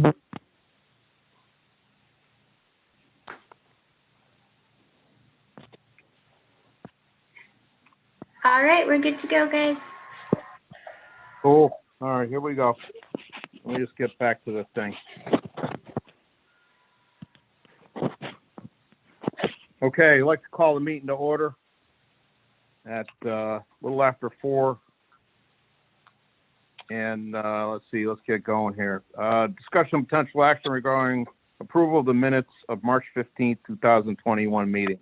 All right, we're good to go, guys. Cool. All right, here we go. Let me just get back to this thing. Okay, I'd like to call the meeting to order at a little after 4. And let's see, let's get going here. Discussion of potential action regarding approval of the minutes of March 15th, 2021 meeting.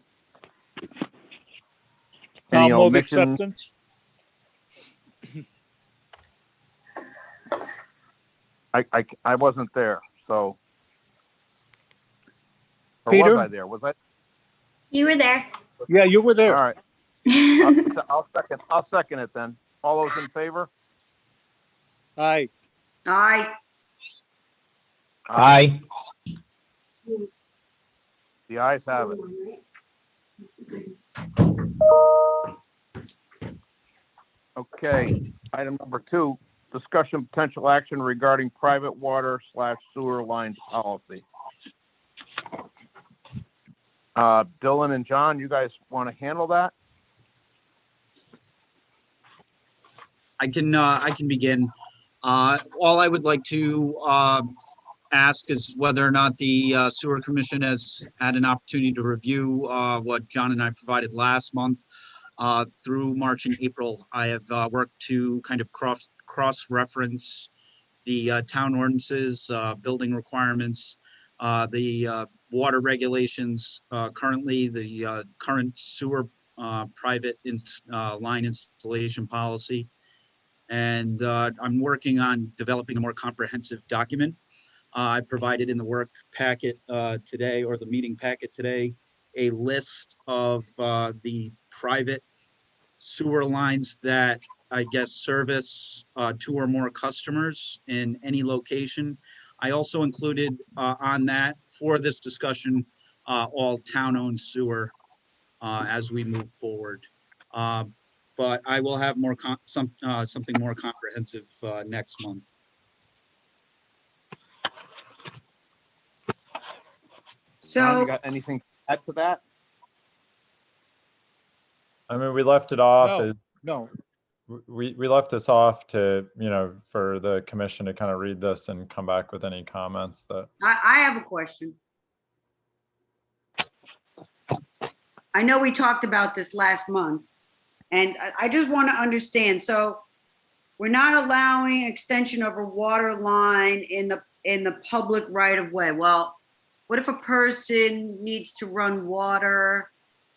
Any I'll move omissions? acceptance. I wasn't there, so. Or Peter? was I there? Was I? You were there. Yeah, you were All there. right. I'll second it then. All those in favor? Aye. Aye. Aye. The ayes have it. Okay, item number 2, discussion potential action regarding private water/sewer lines policy. Dylan and John, you guys want to handle that? I can begin. All I would like to ask is whether or not the sewer commission has had an opportunity to review what John and I provided last month. Through March and April, I have worked to kind of cross-reference the town ordinances, building requirements, the water regulations, currently the current sewer private line installation policy. And I'm working on developing a more comprehensive document. I provided in the work packet today, or the meeting packet today, a list of the private sewer lines that I guess service 2 or more customers in any location. I also included on that, for this discussion, all town-owned sewer as we move forward. But I will have more something more comprehensive next month. John, you So, got anything to add to that? I mean, we left it off. No. We left this off to, for the commission to kind of read this and come back with any comments that. I have a question. I know we talked about this last month, and I just want to understand. So we're not allowing extension of a water line in the public right of way. Well, what if a person needs to run water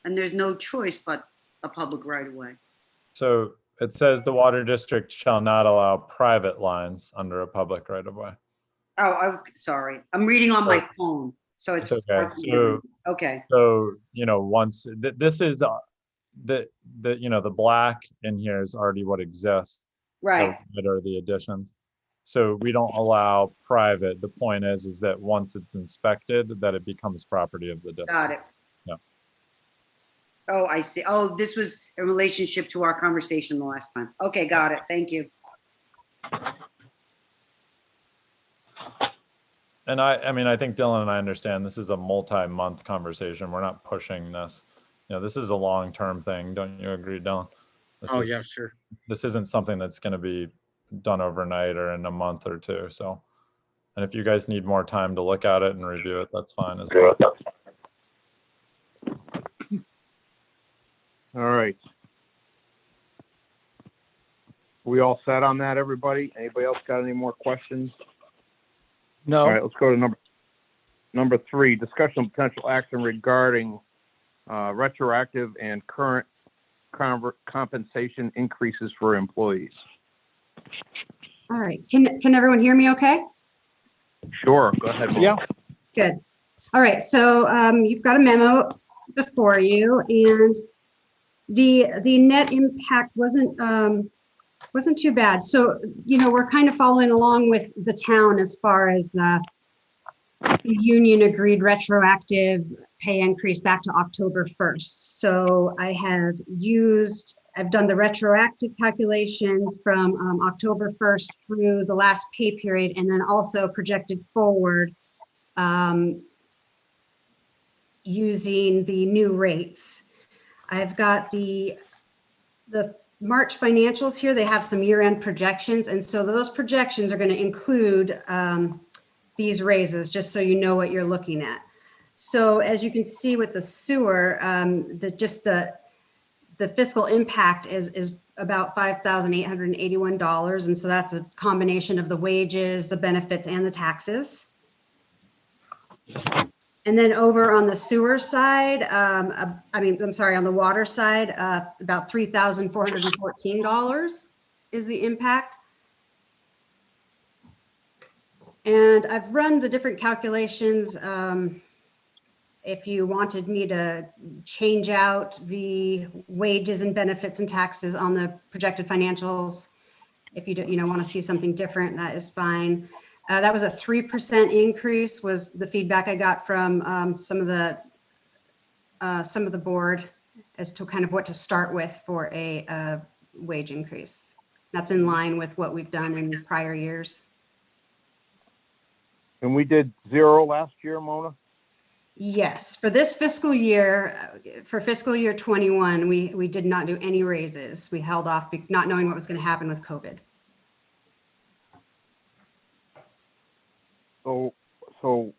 and there's no choice but a public right of way? So it says the water district shall not allow private lines under a public right of way. Oh, sorry. I'm reading on my phone. So it's okay. So, okay. So, once this is the black in here is already what exists. Right. That are the additions. So we don't allow private. The point is that once it's inspected, that it becomes property of the district. Got it. Yeah. Oh, I see. Oh, this was in relationship to our conversation the last time. Okay, got it. Thank you. And I think Dylan and I understand this is a multi-month conversation. We're not pushing this. This is a long-term thing. Don't you agree, Dylan? Yeah, sure. This isn't something that's going to be done overnight or in a month or 2. So, and if you guys need more time to look at it and review it, that's fine as well. All right. We all set on that, everybody? Anybody else got any more questions? No. All right, let's go to number 3, discussion of potential action regarding retroactive and current compensation increases for employees. All right. Can everyone hear me okay? Sure, go ahead. Melissa. Yeah. Good. All right. So you've got a memo before you, and the net impact wasn't too bad. So, we're kind of following along with the town as far as the union agreed retroactive pay increase back to October 1st. So I have used I've done the retroactive calculations from October 1st through the last pay period, and then also projected forward using the new rates. I've got the March financials here. They have some year-end projections, and so those projections are going to include these raises, just so you know what you're looking at. So as you can see with the sewer, the fiscal impact is about $5,881. And so that's a combination of the wages, the benefits, and the taxes. And then over on the sewer side, on the water side, about $3,414 is the impact. And I've run the different calculations. If you wanted me to change out the wages and benefits and taxes on the projected financials, if you want to see something different, that is fine. That was a 3% increase, was the feedback I got from some of the board as to kind of what to start with for a wage increase. That's in line with what we've done in prior years. And we did 0 last year, Mona? Yes, for this fiscal year, for fiscal year 21, we did not do any raises. We held off not knowing what was going to happen with COVID. So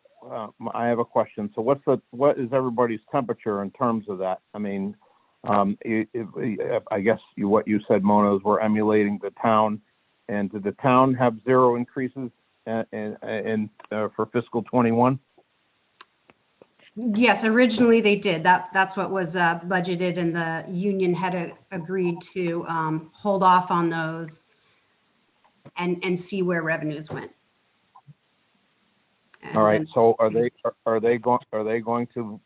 I have a question. So what is everybody's temperature in terms of that? I mean, I guess what you said, Mona, is we're emulating the town. And did the town have 0 increases for fiscal 21? Yes, originally they did. That's what was budgeted, and the union had agreed to hold off on those and see where revenues went. And all right. then, So are they going to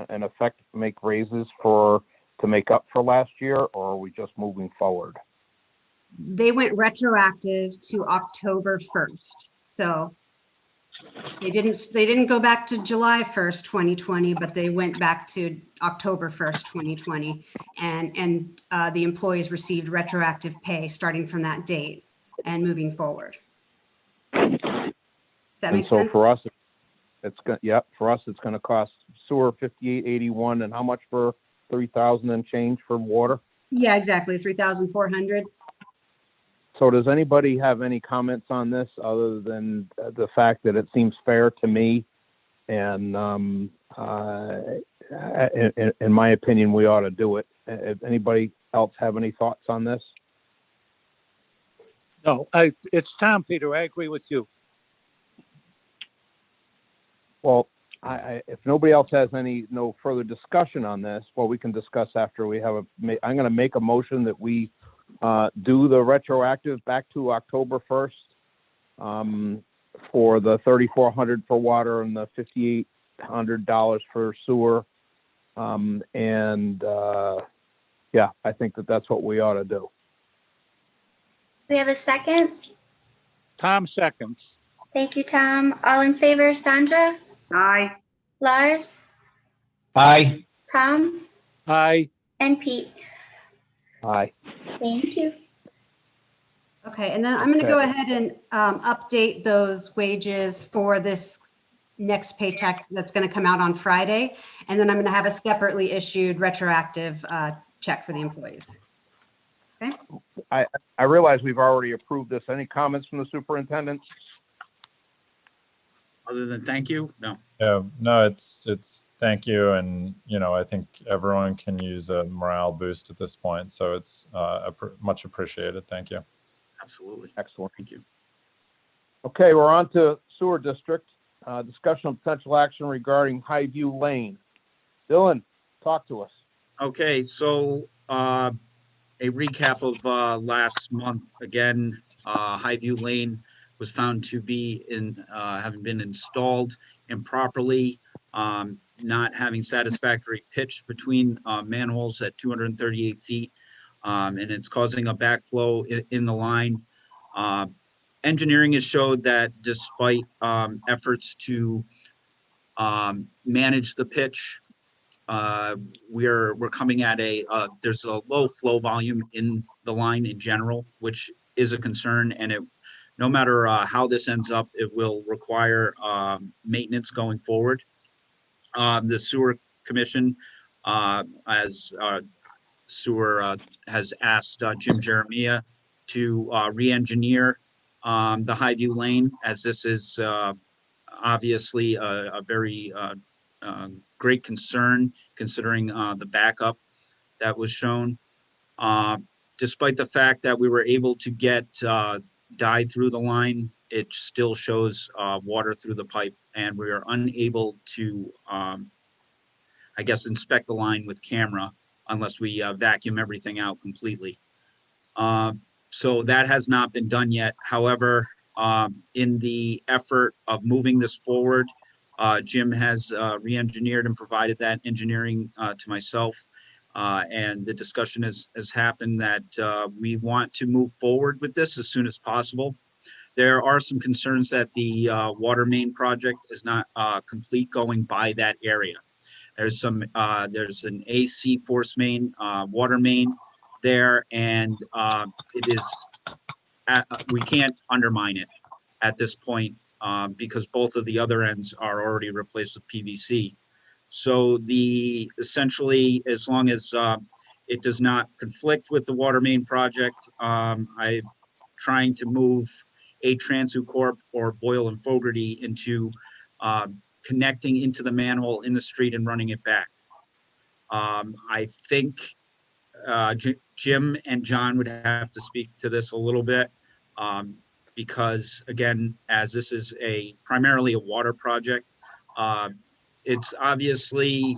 in effect make raises to make up for last year, or are we just moving forward? they went retroactive to October 1st. So they didn't go back to July 1st, 2020, but they went back to October 1st, 2020. And the employees received retroactive pay starting from that date and moving forward. Does that make sense? So for us, it's going to cost sewer $58.81, and how much for 3,000 and change for water? Yeah, exactly, 3,400. So does anybody have any comments on this other than the fact that it seems fair to me? And in my opinion, we ought to do it. Anybody else have any thoughts on this? No, it's Tom, Peter. I agree with you. Well, if nobody else has no further discussion on this, well, we can discuss after we have I'm going to make a motion that we do the retroactive back to October 1st for the $3,400 for water and the $5,800 for sewer. Yeah, I think that's what we ought to do. We have a second. Tom seconds. Thank you, Tom. All in favor, Sandra? Aye. Lars? Aye. Tom? Aye. And Pete? Aye. Thank you. Okay, and then I'm going to go ahead and update those wages for this next paycheck that's going to come out on Friday. And then I'm going to have a separately issued retroactive check for the employees. Okay. I realize we've already approved this. Any comments from the superintendent? Other than thank you? No. Yeah, no, it's thank you. And, I think everyone can use a morale boost at this point. So it's much appreciated. Thank you. Absolutely. Excellent. Thank you. Okay, we're on to sewer district. Discussion of potential action regarding Highview Lane. Dylan, talk to us. Okay, so a recap of last month. Again, Highview Lane was found to be having been installed improperly, not having satisfactory pitch between manholes at 238 feet, and it's causing a backflow in the line. Engineering has showed that despite efforts to manage the pitch, we're coming at there's a low flow volume in the line in general, which is a concern, and no matter how this ends up, it will require maintenance going forward. The sewer commission, as sewer has asked Jim Jeremiah to re-engineer the Highview Lane, as this is obviously a very great concern considering the backup that was shown. Despite the fact that we were able to get dye through the line, it still shows water through the pipe, and we are unable to, I guess, inspect the line with camera unless we vacuum everything out completely. So that has not been done yet. However, in the effort of moving this forward, Jim has re-engineered and provided that engineering to myself. And the discussion has happened that we want to move forward with this as soon as possible. There are some concerns that the water main project is not complete going by that area. There's an AC force main, water main there, and it is, we can't undermine it at this point because both of the other ends are already replaced with PVC. So essentially, as long as it does not conflict with the water main project, I'm trying to move a Transu Corp or Boyle and Fogarty into connecting into the manhole in the street and running it back. I think Jim and John would have to speak to this a little bit because, again, as this is primarily a water project, it's obviously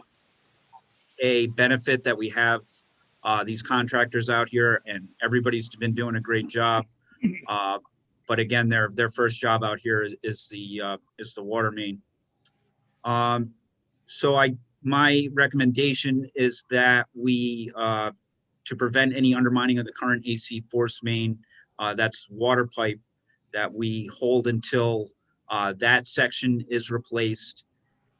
a benefit that we have these contractors out here, and everybody's been doing a great job. But again, their first job out here is the water main. So my recommendation is that we, to prevent any undermining of the current AC force main, that's water pipe, that we hold until that section is replaced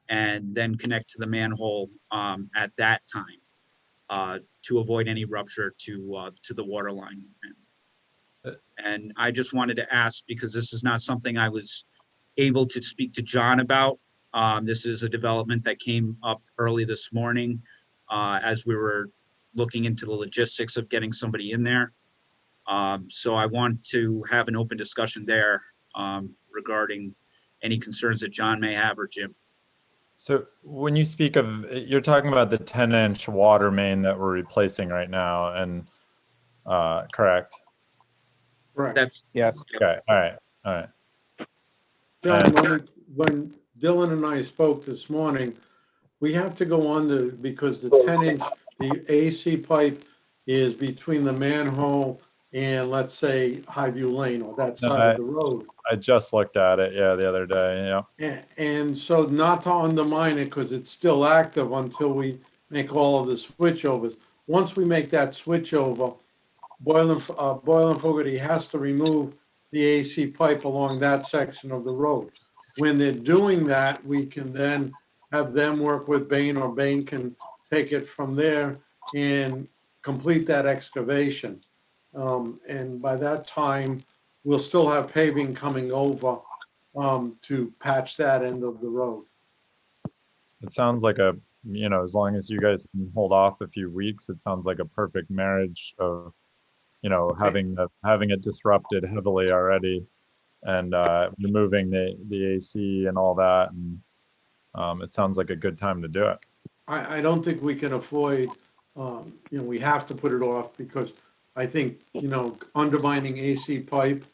and then connect to the manhole at that time to avoid any rupture to the water line. And I just wanted to ask, because this is not something I was able to speak to John about. This is a development that came up early this morning as we were looking into the logistics of getting somebody in there. So I want to have an open discussion there regarding any concerns that John may have or Jim. So when you speak of, you're talking about the 10-inch water main that we're replacing right now, and correct? Correct. That's, Yes. Okay, all right. John, when Dylan and I spoke this morning, we have to go on because the 10-inch, the AC pipe is between the manhole and, let's say, Highview Lane or that side of the road. I just looked at it, yeah, the other day, yeah. And so not to undermine it because it's still active until we make all of the switchovers. Once we make that switchover, Boyle and Fogarty has to remove the AC pipe along that section of the road. When they're doing that, we can then have them work with Bain, or Bain can take it from there and complete that excavation. And by that time, we'll still have paving coming over to patch that end of the road. It sounds like as long as you guys can hold off a few weeks, it sounds like a perfect marriage of, having it disrupted heavily already and removing the AC and all that. And it sounds like a good time to do it. I don't think we can avoid, we have to put it off because I think, undermining AC pipe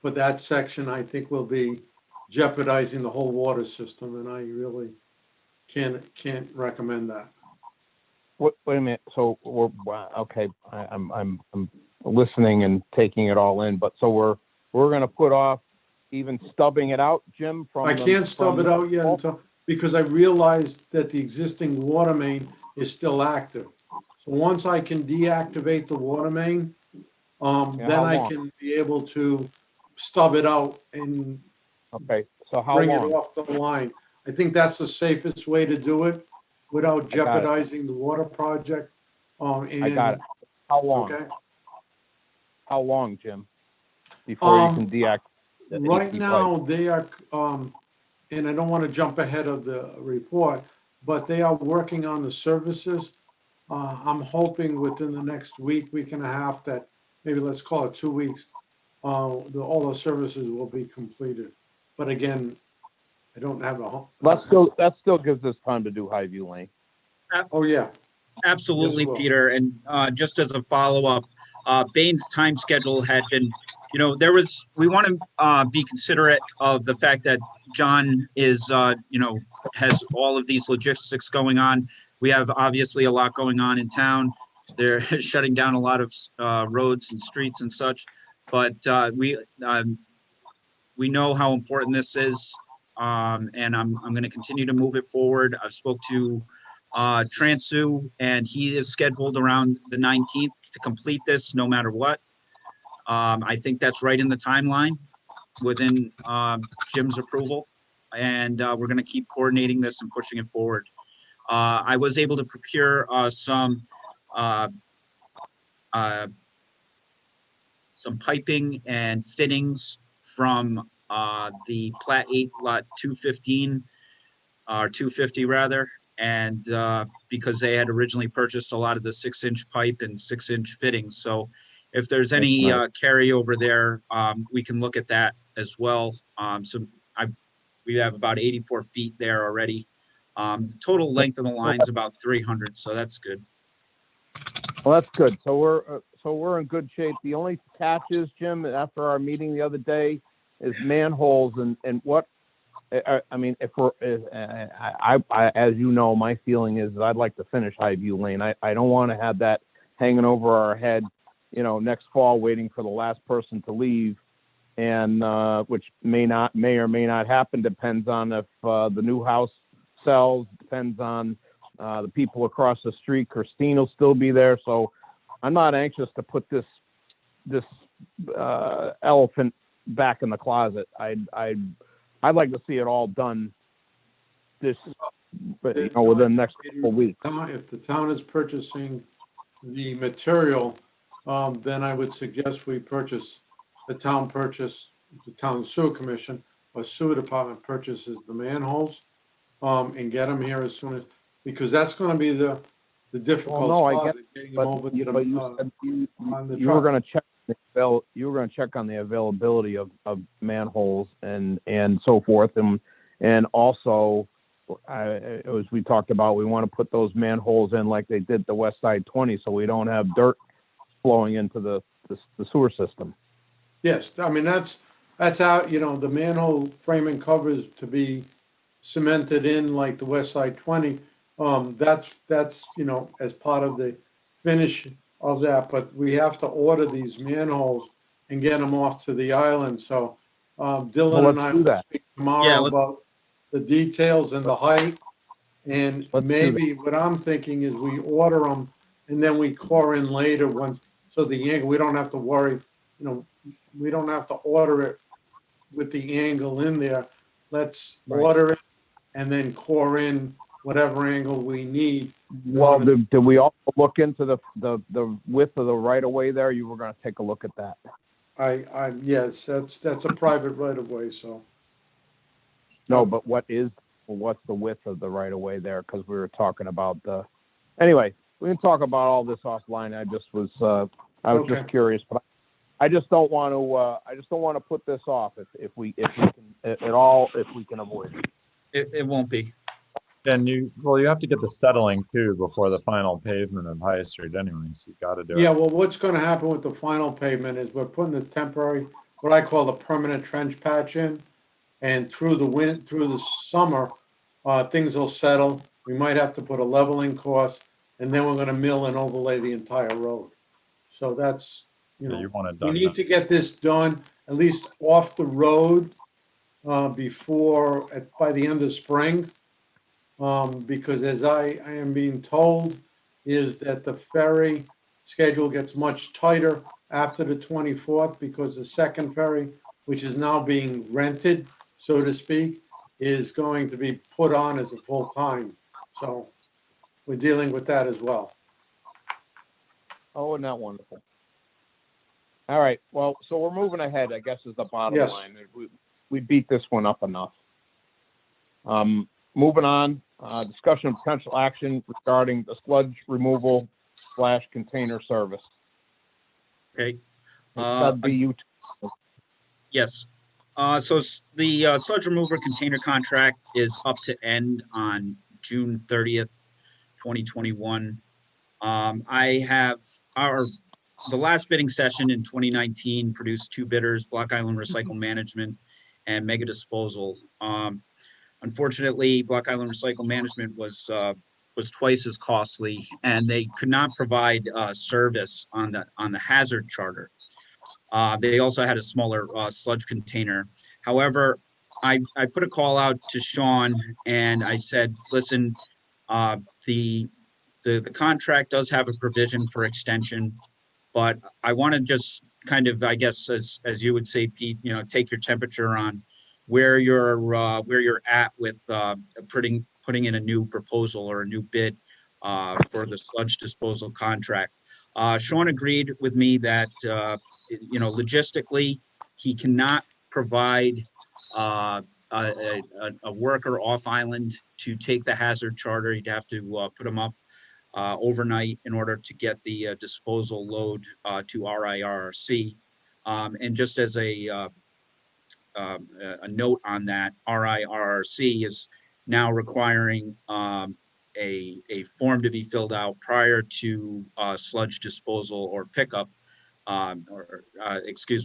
for that section, I think will be jeopardizing the whole water system. And I really can't recommend that. Wait a minute. So okay. I'm listening and taking it all in, but so we're going to put off even stubbing it out, Jim? I can't stub it out yet because I realized that the existing water main is still active. So once I can deactivate the water main, then I can be able to stub it out and okay. So how bring long? it off the line. I think that's the safest way to do it without got it. jeopardizing the water project. I got it. How long? Okay. How long, Jim? Before you Um, can deactivate the Right AC pipe? now, they are, and I don't want to jump ahead of the report, but they are working on the services. I'm hoping within the next week and a half, that maybe let's call it 2 weeks, all the services will be completed. But again, I don't have That still gives us time to do Highview Lane. Oh, yeah. Absolutely, Yes, it will. Peter. And just as a follow-up, Bain's time schedule had been, we want to be considerate of the fact that John is, has all of these logistics going on. We have obviously a lot going on in town. They're shutting down a lot of roads and streets and such. But we know how important this is, and I'm going to continue to move it forward. I've spoke to Transu, and he is scheduled around the 19th to complete this no matter what. I think that's right in the timeline within Jim's approval, and we're going to keep coordinating this and pushing it forward. I was able to procure some piping and fittings from the Plat 8 Lot 215, or 250 rather, and because they had originally purchased a lot of the 6-inch pipe and 6-inch fittings. So if there's any carryover there, we can look at that as well. We have about 84 feet there already. The total length of the line is about 300, so that's good. Well, that's good. So we're in good shape. The only catch is, Jim, after our meeting the other day, is manholes and what. I mean, if we're, as you know, my feeling is that I'd like to finish Highview Lane. I don't want to have that hanging over our head, next fall, waiting for the last person to leave, and which may or may not happen. Depends on if the new house sells. Depends on the people across the street. Christine will still be there, so I'm not anxious to put this elephant back in the closet. I'd like to see it all done within the next couple of weeks. If the town is purchasing the material, then I would suggest the town sewer commission or sewer department purchases the manholes, and get them here as soon as, because that's going to be the difficult spot. But you were going to check. You were going to check on the availability of manholes and so forth, and also, as we talked about, we want to put those manholes in like they did the West Side 20, so we don't have dirt flowing into the sewer system. Yes, I mean that's out. The manhole frame and covers to be cemented in like the West Side 20. That's as part of the finish of that, but we have to order these manholes and get them off to the island. So Dylan and I will speak tomorrow about the details and the height. And maybe what I'm thinking is we order them and then we core in later so the angle, we don't have to worry, we don't have to order it with the angle in there. Let's order it and then core in whatever angle we need. Well, did we also look into the width of the right of way there? You were going to take a look at that. Yes, that's a private right of way. So. No, but what's the width of the right of way there? Because we were talking about anyway, we can talk about all this offline. I was just curious, but I just don't want to put this off if we can avoid it. It won't be. And you have to get the settling too before the final pavement of High Street anyway, so you got to do it. Yeah, well, what's going to happen with the final pavement is we're putting the temporary, what I call the permanent trench patch in, and through the summer, things will settle. We might have to put a leveling course, and then we're going to mill and overlay the entire road. So that's, you want it done. We need to get this done at least off the road by the end of spring. Because as I am being told, is that the ferry schedule gets much tighter after the 24th, because the second ferry, which is now being rented, so to speak, is going to be put on as a full time. So we're dealing with that as well. Oh, isn't that wonderful? All right, well, so we're moving ahead, I guess is the bottom Yes. line. We beat this one up enough. Moving on, discussion of potential action regarding the sludge removal / container service. Okay. That'd be you. Yes. So the sludge remover container contract is up to end on June 30th, 2021. I have the last bidding session in 2019 produced 2 bidders, Block Island Recycle Management and Mega Disposal. Unfortunately, Block Island Recycle Management was twice as costly, and they could not provide service on the hazard charter. They also had a smaller sludge container. However, I put a call out to Sean and I said, listen, the contract does have a provision for extension, but I want to just kind of, I guess, as you would say, Pete, take your temperature on where you're at with putting in a new proposal or a new bid for the sludge disposal contract. Sean agreed with me that logistically he cannot provide a worker off island to take the hazard charter. He'd have to put them up overnight in order to get the disposal load to RIRC. And just as a note on that, RIRC is now requiring a form to be filled out prior to sludge disposal or pickup,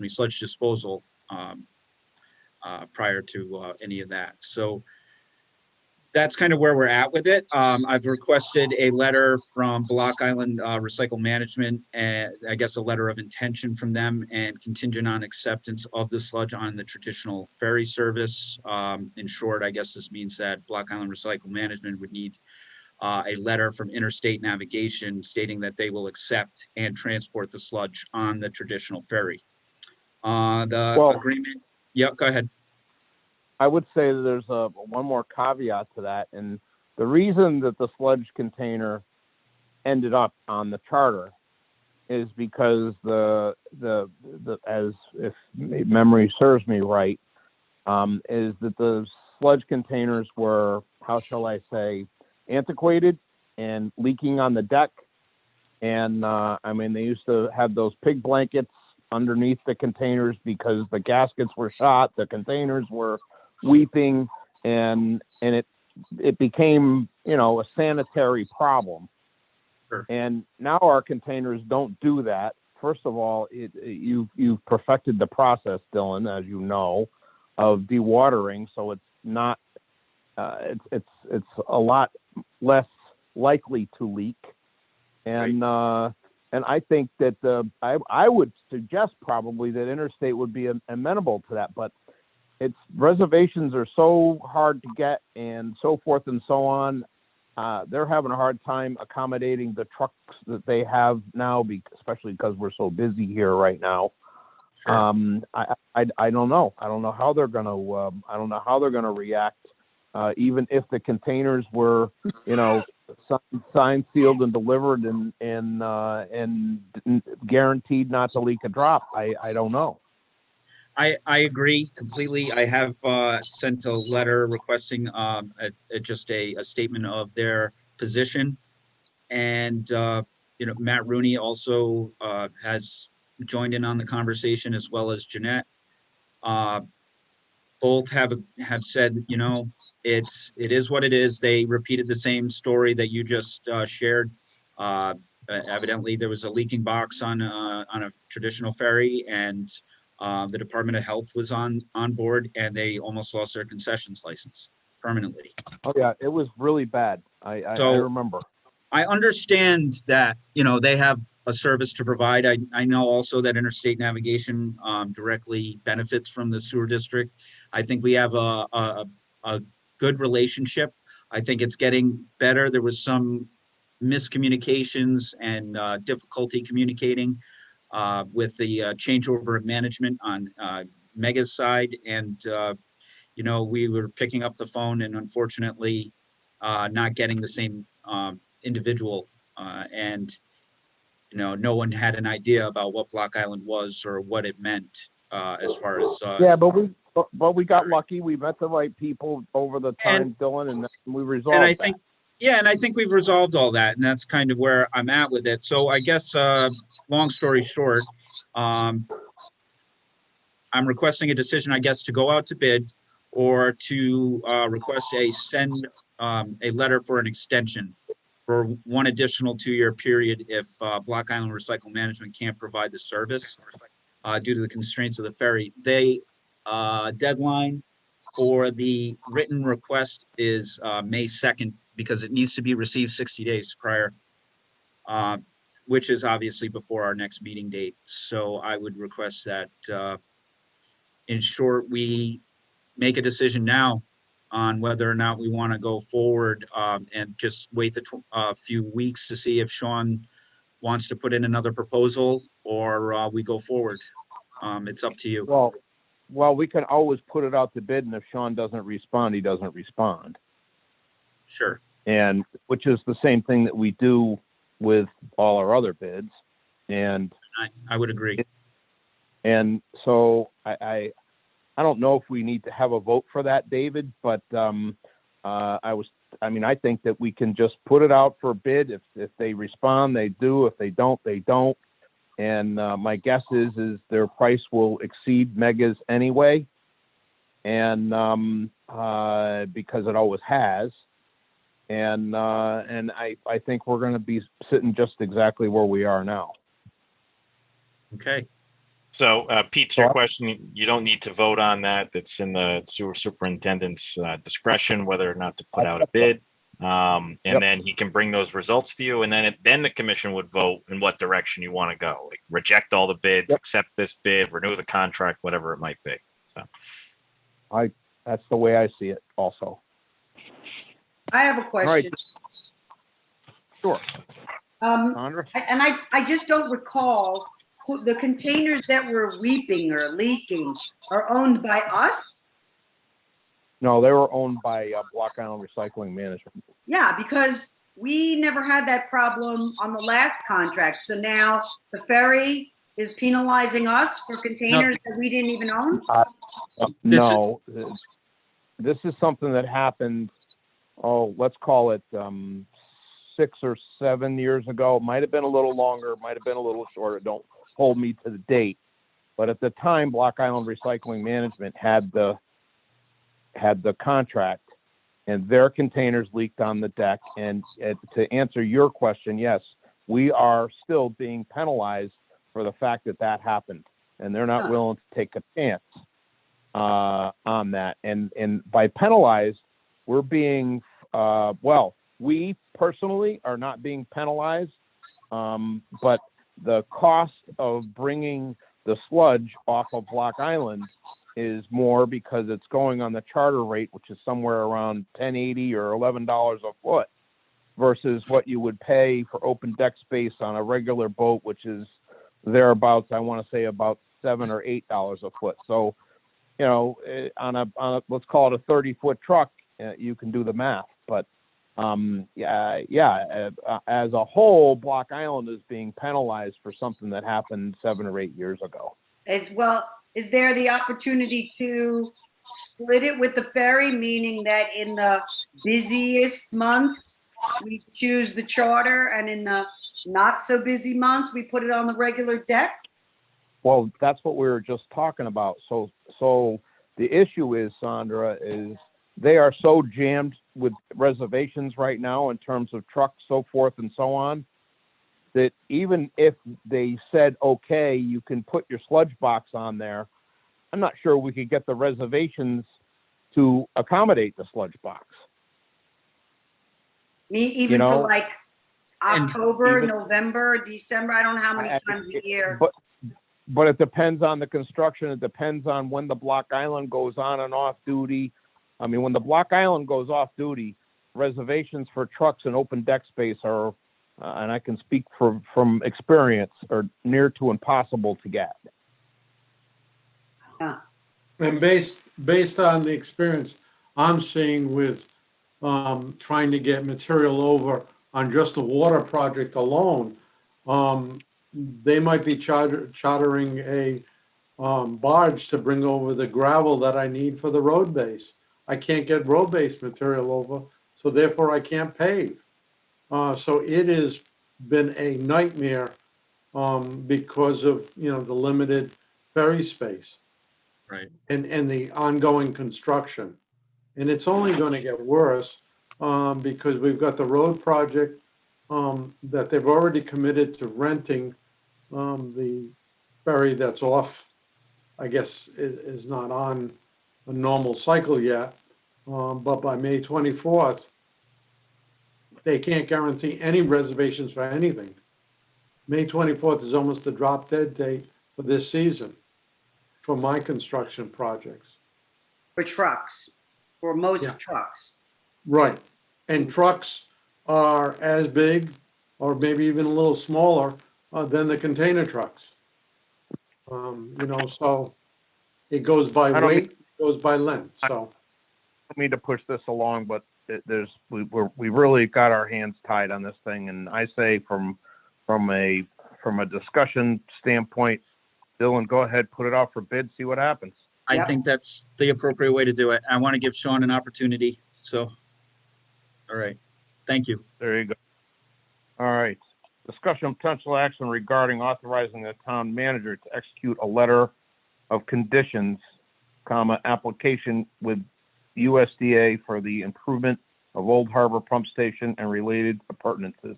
sludge disposal prior to any of that. So that's kind of where we're at with it. I've requested a letter from Block Island Recycle Management, and I guess a letter of intention from them, and contingent on acceptance of the sludge on the traditional ferry service. In short, I guess this means that Block Island Recycle Management would need a letter from Interstate Navigation stating that they will accept and transport the sludge on the traditional ferry. Agreement. Yeah, go ahead. I would say that there's one more caveat to that, and the reason that the sludge container ended up on the charter is because as if memory serves me right, is that the sludge containers were, how shall I say, antiquated and leaking on the deck, and they used to have those pig blankets underneath the containers because the gaskets were shot, the containers were weeping, and it became a sanitary problem. Sure. And now our containers don't do that. First of all, you've perfected the process, Dylan, as you know, of dewatering, so it's not it's a lot less likely to leak, and I think that I would suggest probably that Interstate would be amenable to that, but its reservations are so hard to get and so forth and so on. They're having a hard time accommodating the trucks that they have now, especially because we're so busy here right now. Sure. I don't know. I don't know how they're gonna react, even if the containers were, signed, sealed, and delivered, and guaranteed not to leak a drop. I don't know. I agree completely. I have sent a letter requesting just a statement of their position, and Matt Rooney also has joined in on the conversation, as well as Jeanette. Both have said, it is what it is. They repeated the same story that you just shared. Evidently, there was a leaking box on a traditional ferry, and the Department of Health was on board, and they almost lost their concessions license permanently. Oh yeah, it was really bad. I remember. I understand that, they have a service to provide. I know also that Interstate Navigation directly benefits from the sewer district. I think we have a good relationship. I think it's getting better. There was some miscommunications and difficulty communicating with the changeover of management on Mega's side. And, we were picking up the phone and unfortunately not getting the same individual, and no one had an idea about what Block Island was or what it meant as far as. Yeah, but we got lucky. We met the right people over the time, Dylan, and we resolved and I that. think, yeah, and I think we've resolved all that, and that's kind of where I'm at with it. So I guess, long story short, I'm requesting a decision, I guess, to go out to bid or to request a letter for an extension for one additional 2-year period if Block Island Recycle Management can't provide the service due to the constraints of the ferry. They deadline for the written request is May 2nd because it needs to be received 60 days prior, which is obviously before our next meeting date. So I would request that, in short, we make a decision now on whether or not we want to go forward and just wait a few weeks to see if Sean wants to put in another proposal or we go forward. It's up to you. Well, we can always put it out to bid, and if Sean doesn't respond, he doesn't respond. Sure. And which is the same thing that we do with all our other bids. And I would agree. And so I don't know if we need to have a vote for that, David, but I think that we can just put it out for bid. If they respond, they do. If they don't, they don't. And my guess is their price will exceed Mega's anyway. And because it always has. And I think we're going to be sitting just exactly where we are now. Okay. So, Pete, to your question, you don't need to vote on that. It's in the sewer superintendent's discretion whether or not to put out a bid. And then he can bring those results to you, and then the commission would vote in what direction you want to go. Like reject all the bids, accept this bid, renew the contract, whatever it might be. So, that's the way I see it. Also, I have a question. Sure. And I just don't recall who the containers that were weeping or leaking are owned by us. No, they were owned by Block Island Recycling Management. Yeah, because we never had that problem on the last contract. So now the ferry is penalizing us for containers that we didn't even own? No, this is something that happened, let's call it 6 or 7 years ago. Might have been a little longer, might have been a little shorter. Don't hold me to the date. But at the time, Block Island Recycling Management had the contract, and their containers leaked on the deck. And to answer your question, yes, we are still being penalized for the fact that happened, and they're not willing to take a chance on that. And by penalized, we're being we personally are not being penalized, but the cost of bringing the sludge off of Block Island is more because it's going on the charter rate, which is somewhere around $10.80 or $11 a foot, versus what you would pay for open deck space on a regular boat, which is thereabouts, I want to say about $7 or $8 a foot. So, on a let's call it a 30-foot truck, you can do the math. But as a whole, Block Island is being penalized for something that happened 7 or 8 years ago. Is there the opportunity to split it with the ferry, meaning that in the busiest months, we choose the charter, and in the not so busy months, we put it on the regular deck? Well, that's what we were just talking about. So the issue is, Sandra, is they are so jammed with reservations right now in terms of trucks, so forth and so on, that even if they said, okay, you can put your sludge box on there, I'm not sure we could get the reservations to accommodate the sludge box. Even for like October, November, December, I don't know how many times a year. But it depends on the construction. It depends on when the Block Island goes on and off duty. I mean, when the Block Island goes off duty, reservations for trucks and open deck space are, and I can speak from experience, are near to impossible to get. And based on the experience I'm seeing with trying to get material over on just the water project alone, they might be chartering a barge to bring over the gravel that I need for the road base. I can't get road base material over, so therefore I can't pave. So it has been a nightmare because of, the limited ferry space Right. and the ongoing construction. And it's only going to get worse because we've got the road project that they've already committed to renting the ferry that's off, I guess, is not on a normal cycle yet. But by May 24th, they can't guarantee any reservations for anything. May 24th is almost the drop dead date for this season for my construction projects. For trucks, for most Yeah. trucks. Right. And trucks are as big or maybe even a little smaller than the container trucks. So it goes by I don't weight, it goes by length. So I don't mean to push this along, but we really got our hands tied on this thing. And I say from a discussion standpoint, Dylan, go ahead, put it out for bid, see what happens. I Yep. think that's the appropriate way to do it. I want to give Sean an opportunity, so. All right, thank you. There you go. All right. Discussion of potential action regarding authorizing the town manager to execute a letter of conditions, application with USDA for the improvement of Old Harbor Pump Station and related appurtenances.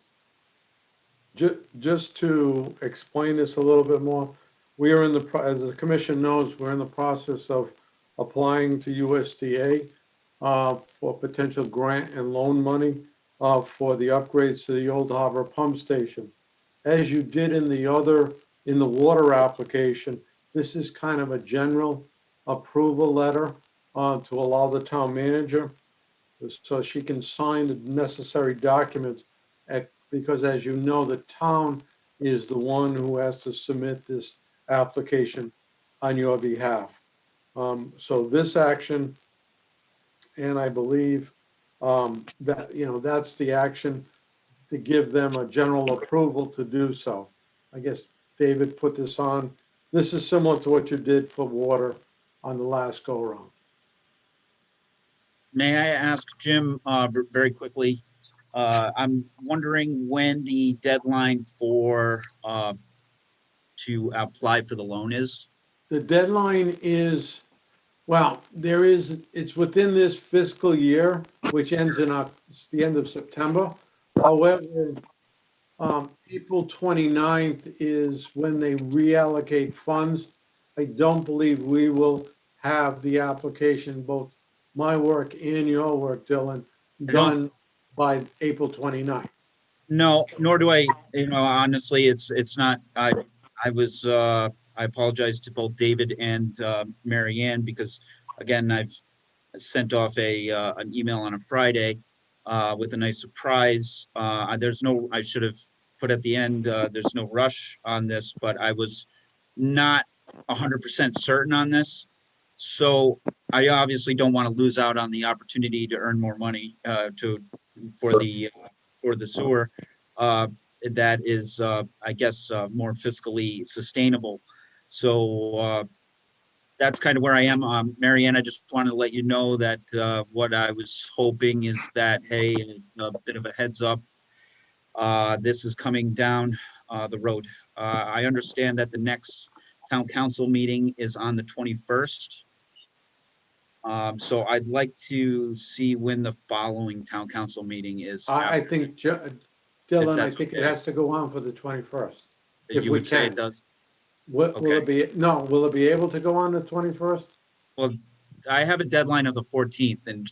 just to explain this a little bit more, we are as the commission knows, we're in the process of applying to USDA for potential grant and loan money for the upgrades to the Old Harbor Pump Station. As you did in the water application, this is kind of a general approval letter to allow the town manager so she can sign the necessary documents because as you know, the town is the one who has to submit this application on your behalf. So this action, and I believe that, that's the action to give them a general approval to do so. I guess David put this on. This is similar to what you did for water on the last go round. May I ask Jim very quickly? I'm wondering when the deadline for to apply for the loan is. The deadline is, well, it's within this fiscal year, which ends it's the end of September. However, April 29th is when they reallocate funds. I don't believe we will have the application, both my work and your work, Dylan, done by April 29th. No, nor do I. Honestly, it's not. I apologize to both David and Mary Ann because again, I've sent off an email on a Friday with a nice surprise. I should have put at the end, there's no rush on this, but I was not 100% certain on this. So I obviously don't want to lose out on the opportunity to earn more money for the sewer. That is, I guess, more fiscally sustainable. So that's kind of where I am. Marianne, I just wanted to let you know that what I was hoping is that, hey, a bit of a heads up, this is coming down the road. I understand that the next town council meeting is on the 21st. So I'd like to see when the following town council meeting is. I think, Dylan, I think it has to go on for the 21st. If You we would say can. it does? Will it be, no, will it be able to go on the 21st? Well, I have a deadline of the 14th and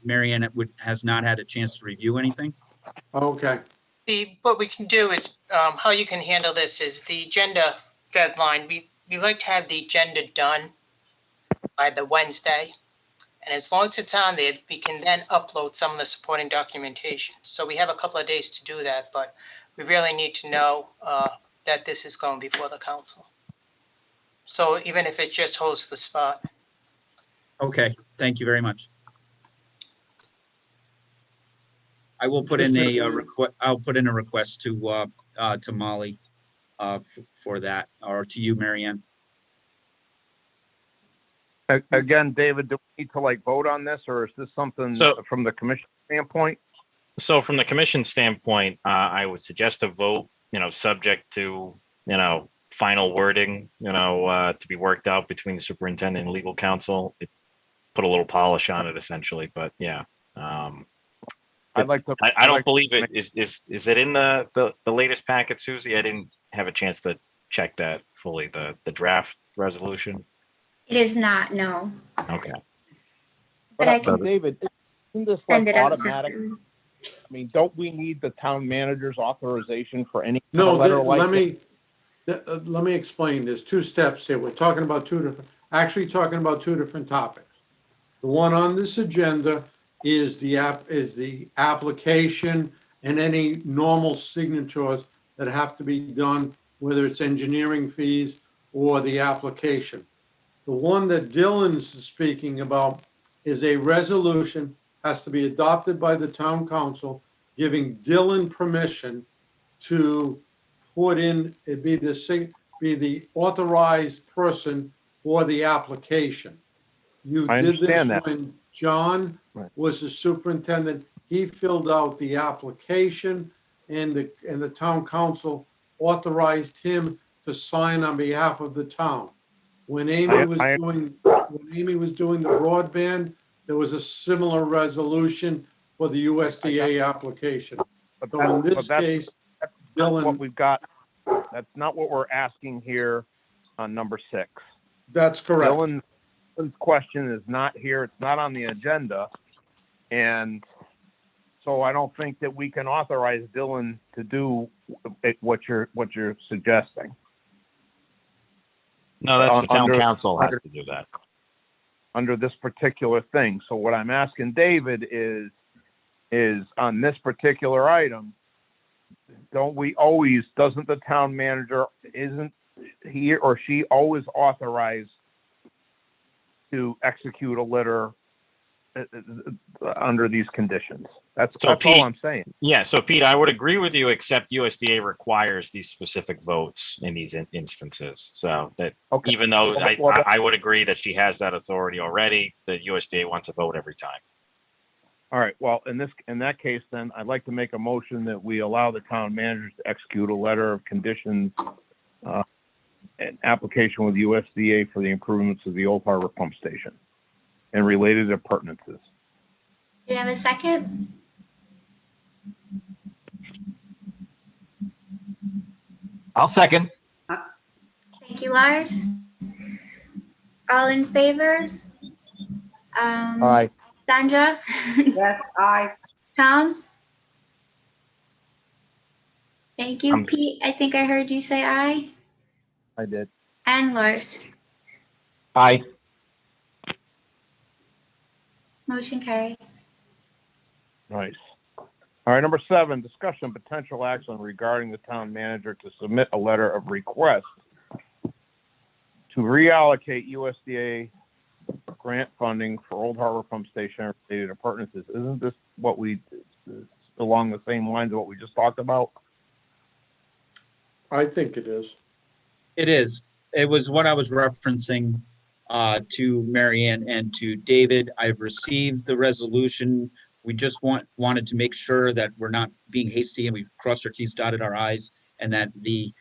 Marianne has not had a chance to review anything. Okay. What we can do is, how you can handle this is the agenda deadline. We like to have the agenda done by the Wednesday. And as long as it's on there, we can then upload some of the supporting documentation. So we have a couple of days to do that, but we really need to know that this is going before the council. So even if it just holds the spot. Okay, thank you very much. I will put in a request. I'll put in a request to Molly for that, or to you, Marianne. Again, David, do we need to like vote on this, or is this something So- from the commission standpoint? So from the commission standpoint, I would suggest a vote, subject to, final wording, to be worked out between the superintendent and legal counsel. Put a little polish on it essentially, but yeah. I'd like to. I don't believe it is it in the latest packet, Susie? I didn't have a chance to check that fully, the draft resolution. It is not, no. Okay. But I can David, isn't this send like it out automatic? separately. I mean, don't we need the town manager's authorization for any No, letter like let me explain. There's two steps here. We're talking about actually talking about two different topics. The one on this agenda is the application and any normal signatures that have to be done, whether it's engineering fees or the application. The one that Dylan's speaking about is a resolution, has to be adopted by the town council, giving Dylan permission to put in, be the authorized person for the application. You I did this understand that. when John was the superintendent. He filled out the application, and the town council authorized him to sign on behalf of the town. When Amy was doing the broadband, there was a similar resolution for the USDA application. But So in this case, that's not Dylan, what we've got. That's not what we're asking here on number 6. that's correct. Dylan's question is not here. It's not on the agenda. And so I don't think that we can authorize Dylan to do what you're suggesting. No, that's the town Under- council has to do that. Under this particular thing. So what I'm asking David is on this particular item, doesn't the town manager, isn't he or she always authorized to execute a letter under these conditions? That's Pete, all I'm saying. Yeah, so Pete, I would agree with you, except USDA requires these specific votes in these instances. So that even though I would agree that she has that authority already, the USDA wants a vote every time. All right. Well, in that case, then I'd like to make a motion that we allow the town managers to execute a letter of conditions, an application with USDA for the improvements of the Old Harbor Pump Station and related appurtenances. Do you have a second? I'll second. Thank you, Lars. All in favor? Aye. Sandra? Yes, aye. Tom? Thank you. I'm- Pete, I think I heard you say aye. I did. And Lars. Aye. Motion carries. Nice. All right. Number 7, discussion potential action regarding the town manager to submit a letter of request to reallocate USDA grant funding for Old Harbor Pump Station related appurtenances. Isn't this along the same lines of what we just talked about? I think it is. It is. It was what I was referencing to Marianne and to David. I've received the resolution. We just wanted to make sure that we're not being hasty and we've crossed our T's, dotted our I's, and that the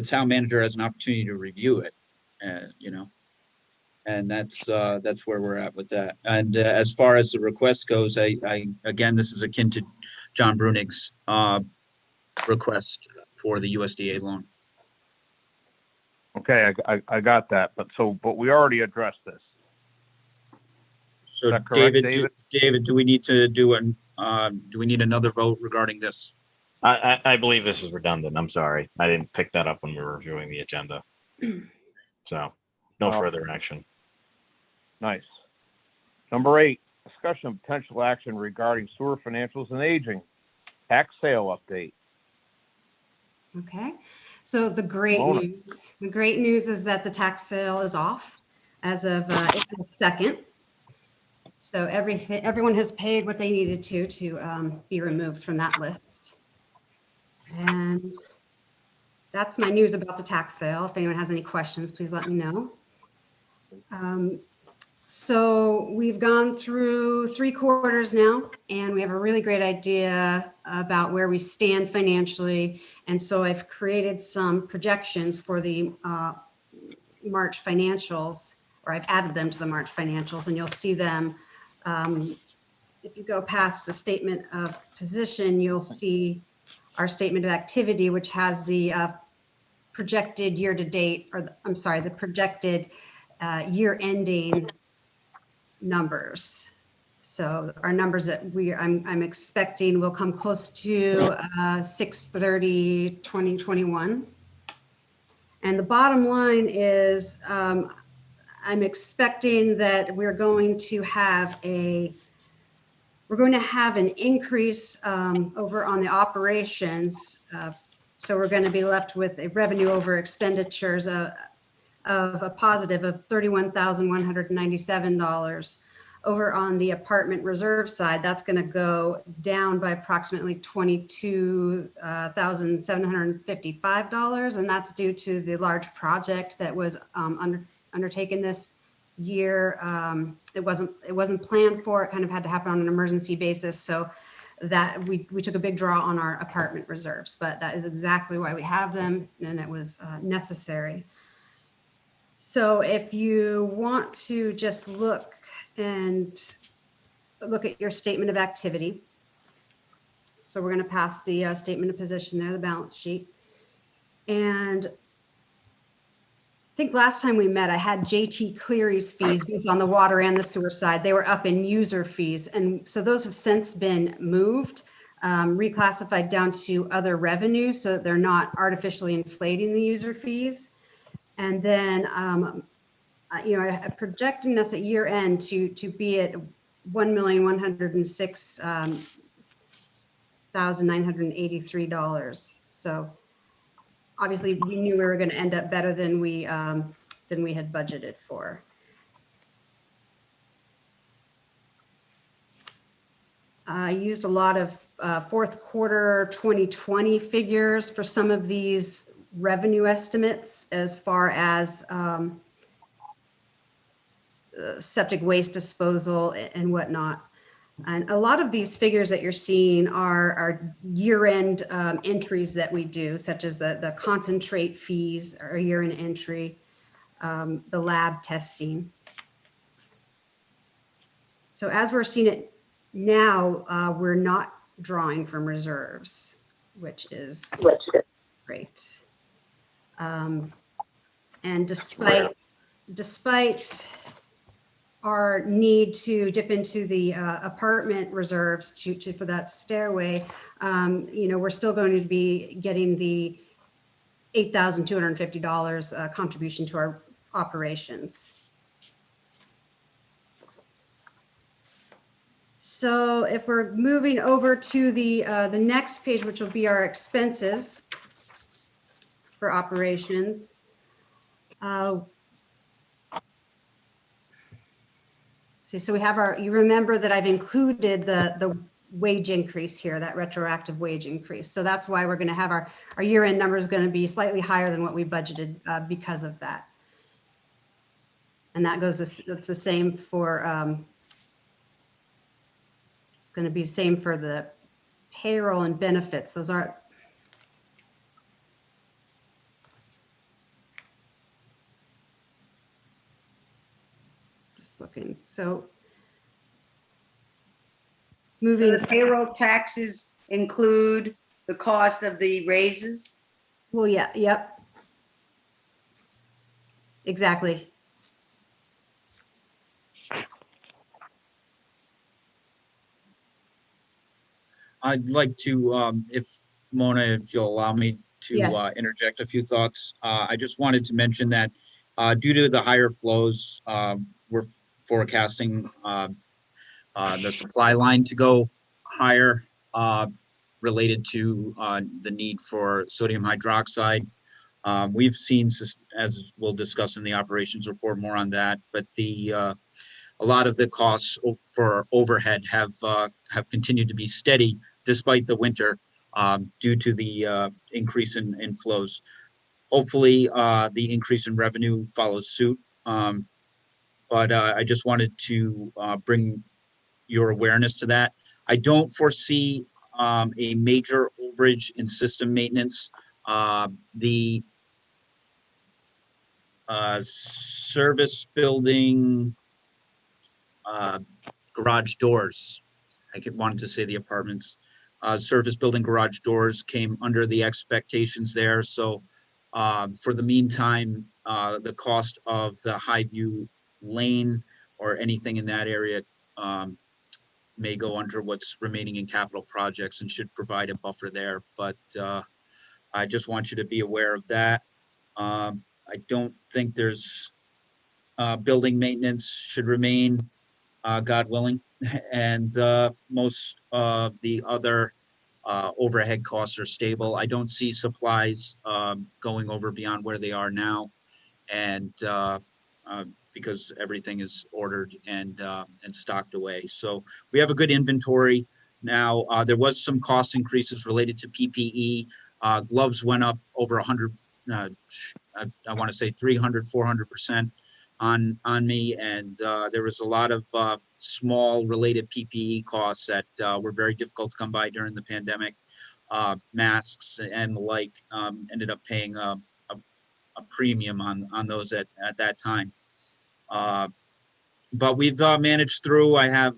town manager has an opportunity to review it, and that's where we're at with that. And as far as the request goes, I again, this is akin to John Brunig's request for the USDA loan. Okay, I got that, but we already addressed this. So Is that correct, David, do we need to do do we need another vote regarding this? I believe this is redundant. I'm sorry. I didn't pick that up when we were reviewing the agenda. So no further action. Nice. Number 8, discussion of potential action regarding sewer financials and aging. Tax sale update. Okay, so the great news is that the tax sale is off as of April 2nd. So everyone has paid what they needed to be removed from that list. And that's my news about the tax sale. If anyone has any questions, please let me know. So we've gone through 3 quarters now, and we have a really great idea about where we stand financially. And so I've created some projections for the March financials, or I've added them to the March financials, and you'll see them. If you go past the statement of position, you'll see our statement of activity, which has the projected year to date, or I'm sorry, the projected year ending numbers. So our numbers that I'm expecting will come close to 6/30/2021. And the bottom line is I'm expecting that we're going to have an increase over on the operations. So we're going to be left with a revenue over expenditures of a positive of $31,197. Over on the apartment reserve side, that's going to go down by approximately $22,755, and that's due to the large project that was undertaken this year. It wasn't planned for. It kind of had to happen on an emergency basis, so that we took a big draw on our apartment reserves, but that is exactly why we have them, and it was necessary. So if you want to just look at your statement of activity. So we're going to pass the statement of position there, the balance sheet. And I think last time we met, I had JT Cleary's fees both on the water and the sewer side. They were up in user fees. And so those have since been moved, reclassified down to other revenue so that they're not artificially inflating the user fees. And then, I'm projecting us at year end to be at $1,106,983. So obviously we knew we were going to end up better than we had budgeted for. I used a lot of fourth quarter 2020 figures for some of these revenue estimates as far as septic waste disposal and whatnot. And a lot of these figures that you're seeing are year-end entries that we do, such as the concentrate fees or year-end entry, the lab testing. So as we're seeing it now, we're not drawing from reserves, which is great. And despite our need to dip into the apartment reserves for that stairway, we're still going to be getting the $8,250 contribution to our operations. So if we're moving over to the next page, which will be our expenses for operations. So we have you remember that I've included the wage increase here, that retroactive wage increase. So that's why we're going to have our year-end number is going to be slightly higher than what we budgeted because of that. And that goes, it's the same for, it's going to be the same for the payroll and benefits. Those aren't, looking. So moving. The payroll taxes include the cost of the raises? Well, yeah, yep. Exactly. I'd like to, if Mona, if you'll allow me to Yes. Interject a few thoughts. I just wanted to mention that due to the higher flows, we're forecasting the supply line to go higher related to the need for sodium hydroxide. We've seen, as we'll discuss in the operations report, more on that, but a lot of the costs for overhead have continued to be steady despite the winter due to the increase in flows. Hopefully, the increase in revenue follows suit. But I just wanted to bring your awareness to that. I don't foresee a major overage in system maintenance. The service building garage doors, wanted to say the apartments, service building garage doors came under the expectations there. So for the meantime, the cost of the Highview Lane or anything in that area may go under what's remaining in capital projects and should provide a buffer there. But I just want you to be aware of that. I don't think there's building maintenance should remain, God willing, and most of the other overhead costs are stable. I don't see supplies going over beyond where they are now, and because everything is ordered and stocked away. So we have a good inventory now. There was some cost increases related to PPE. Gloves went up over 100, I want to say 300, 400% on me. And there was a lot of small related PPE costs that were very difficult to come by during the pandemic. Masks and the like, ended up paying a premium on those at that time. But we've managed through. I have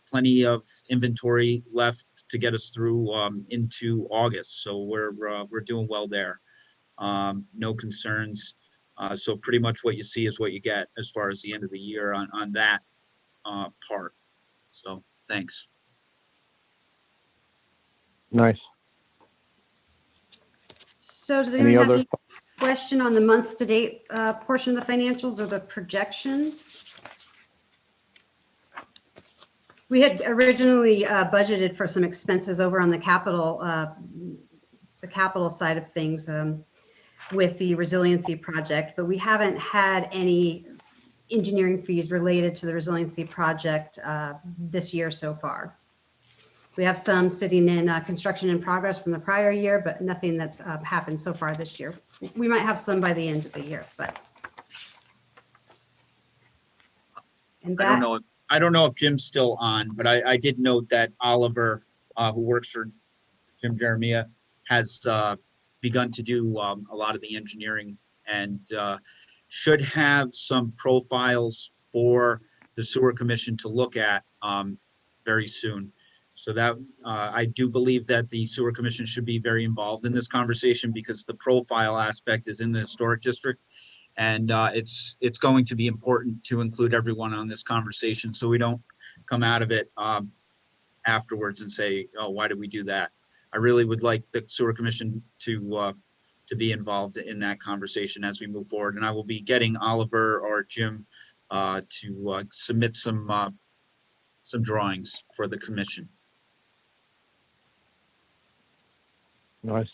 plenty of inventory left to get us through into August. So we're doing well there. No concerns. So pretty much what you see is what you get as far as the end of the year on that part. So thanks. Nice. So does Any anyone have other? any question on the month to date portion of the financials or the projections? We had originally budgeted for some expenses over on the capital side of things with the resiliency project, but we haven't had any engineering fees related to the resiliency project this year so far. We have some sitting in construction in progress from the prior year, but nothing that's happened so far this year. We might have some by the end of the year, but. And that, I don't know if Jim's still on, but I did note that Oliver, who works for Jim Jeremia, has begun to do a lot of the engineering and should have some profiles for the Sewer Commission to look at very soon. So that I do believe that the Sewer Commission should be very involved in this conversation because the profile aspect is in the historic district. And it's going to be important to include everyone on this conversation so we don't come out of it afterwards and say, oh, why did we do that? I really would like the Sewer Commission to be involved in that conversation as we move forward. And I will be getting Oliver or Jim to submit some drawings for the commission. Nice.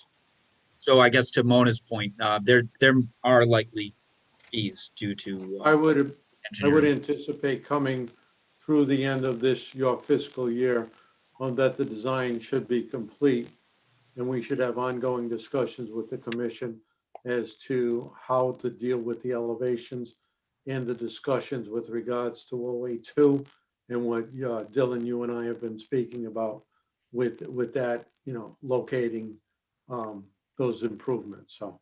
So I guess to Mona's point, there are likely fees due to I would engineering. anticipate coming through the end of your fiscal year that the design should be complete. And we should have ongoing discussions with the commission as to how to deal with the elevations and the discussions with regards to OA2 and what Dylan, you and I have been speaking about with that, locating those improvements. So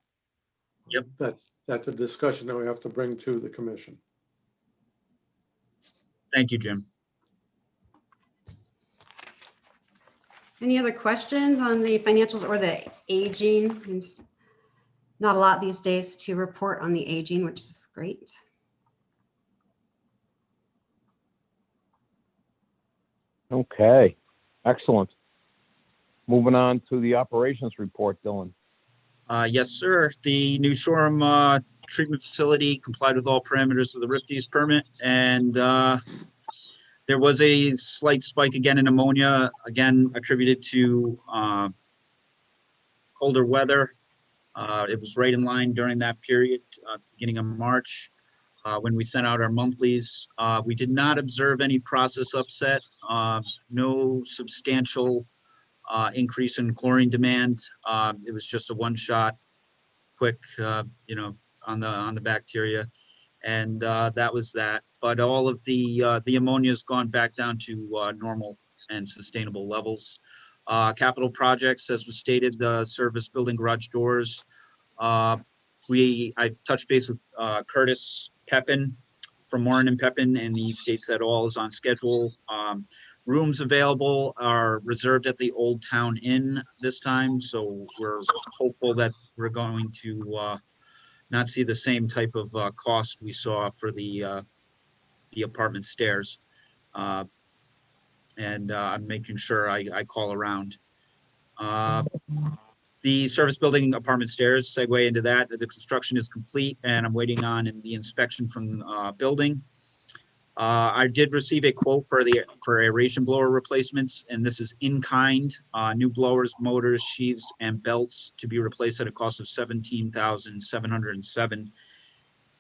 yep, that's a discussion that we have to bring to the commission. Thank you, Jim. any other questions on the financials or the aging? There's not a lot these days to report on the aging, which is great. Okay, excellent. Moving on to the operations report, Dylan. Yes, sir. The New Shoreham treatment facility complied with all parameters of the RIPD's permit, and there was a slight spike again in ammonia, again attributed to colder weather. It was right in line during that period, beginning of March. when we sent out our monthlies. We did not observe any process upset, no substantial increase in chlorine demand. It was just a one-shot, quick, on the bacteria, and that was that. But all of the ammonia has gone back down to normal and sustainable levels. Capital projects, as was stated, the service building garage doors. I touched base with Curtis Pepin from Warren and Pepin, and he states that all is on schedule. Rooms available are reserved at the Old Town Inn this time, so we're hopeful that we're going to not see the same type of cost we saw for the apartment stairs. And I'm making sure I call around. The service building apartment stairs, segue into that. The construction is complete and I'm waiting on the inspection from building. I did receive a quote for aeration blower replacements, and this is in kind, new blowers, motors, sheaves, and belts to be replaced at a cost of $17,707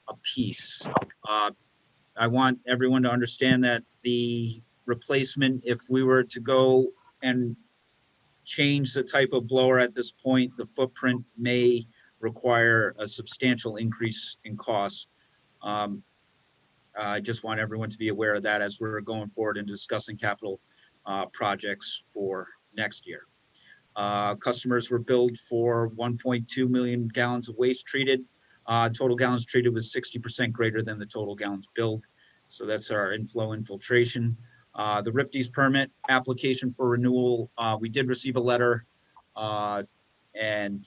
a piece. I want everyone to understand that the replacement, if we were to go and change the type of blower at this point, the footprint may require a substantial increase in cost. I just want everyone to be aware of that as we're going forward and discussing capital projects for next year. Customers were billed for 1.2 million gallons of waste treated. Total gallons treated was 60% greater than the total gallons billed. So that's our inflow infiltration. The RIPD's permit application for renewal, we did receive a letter, and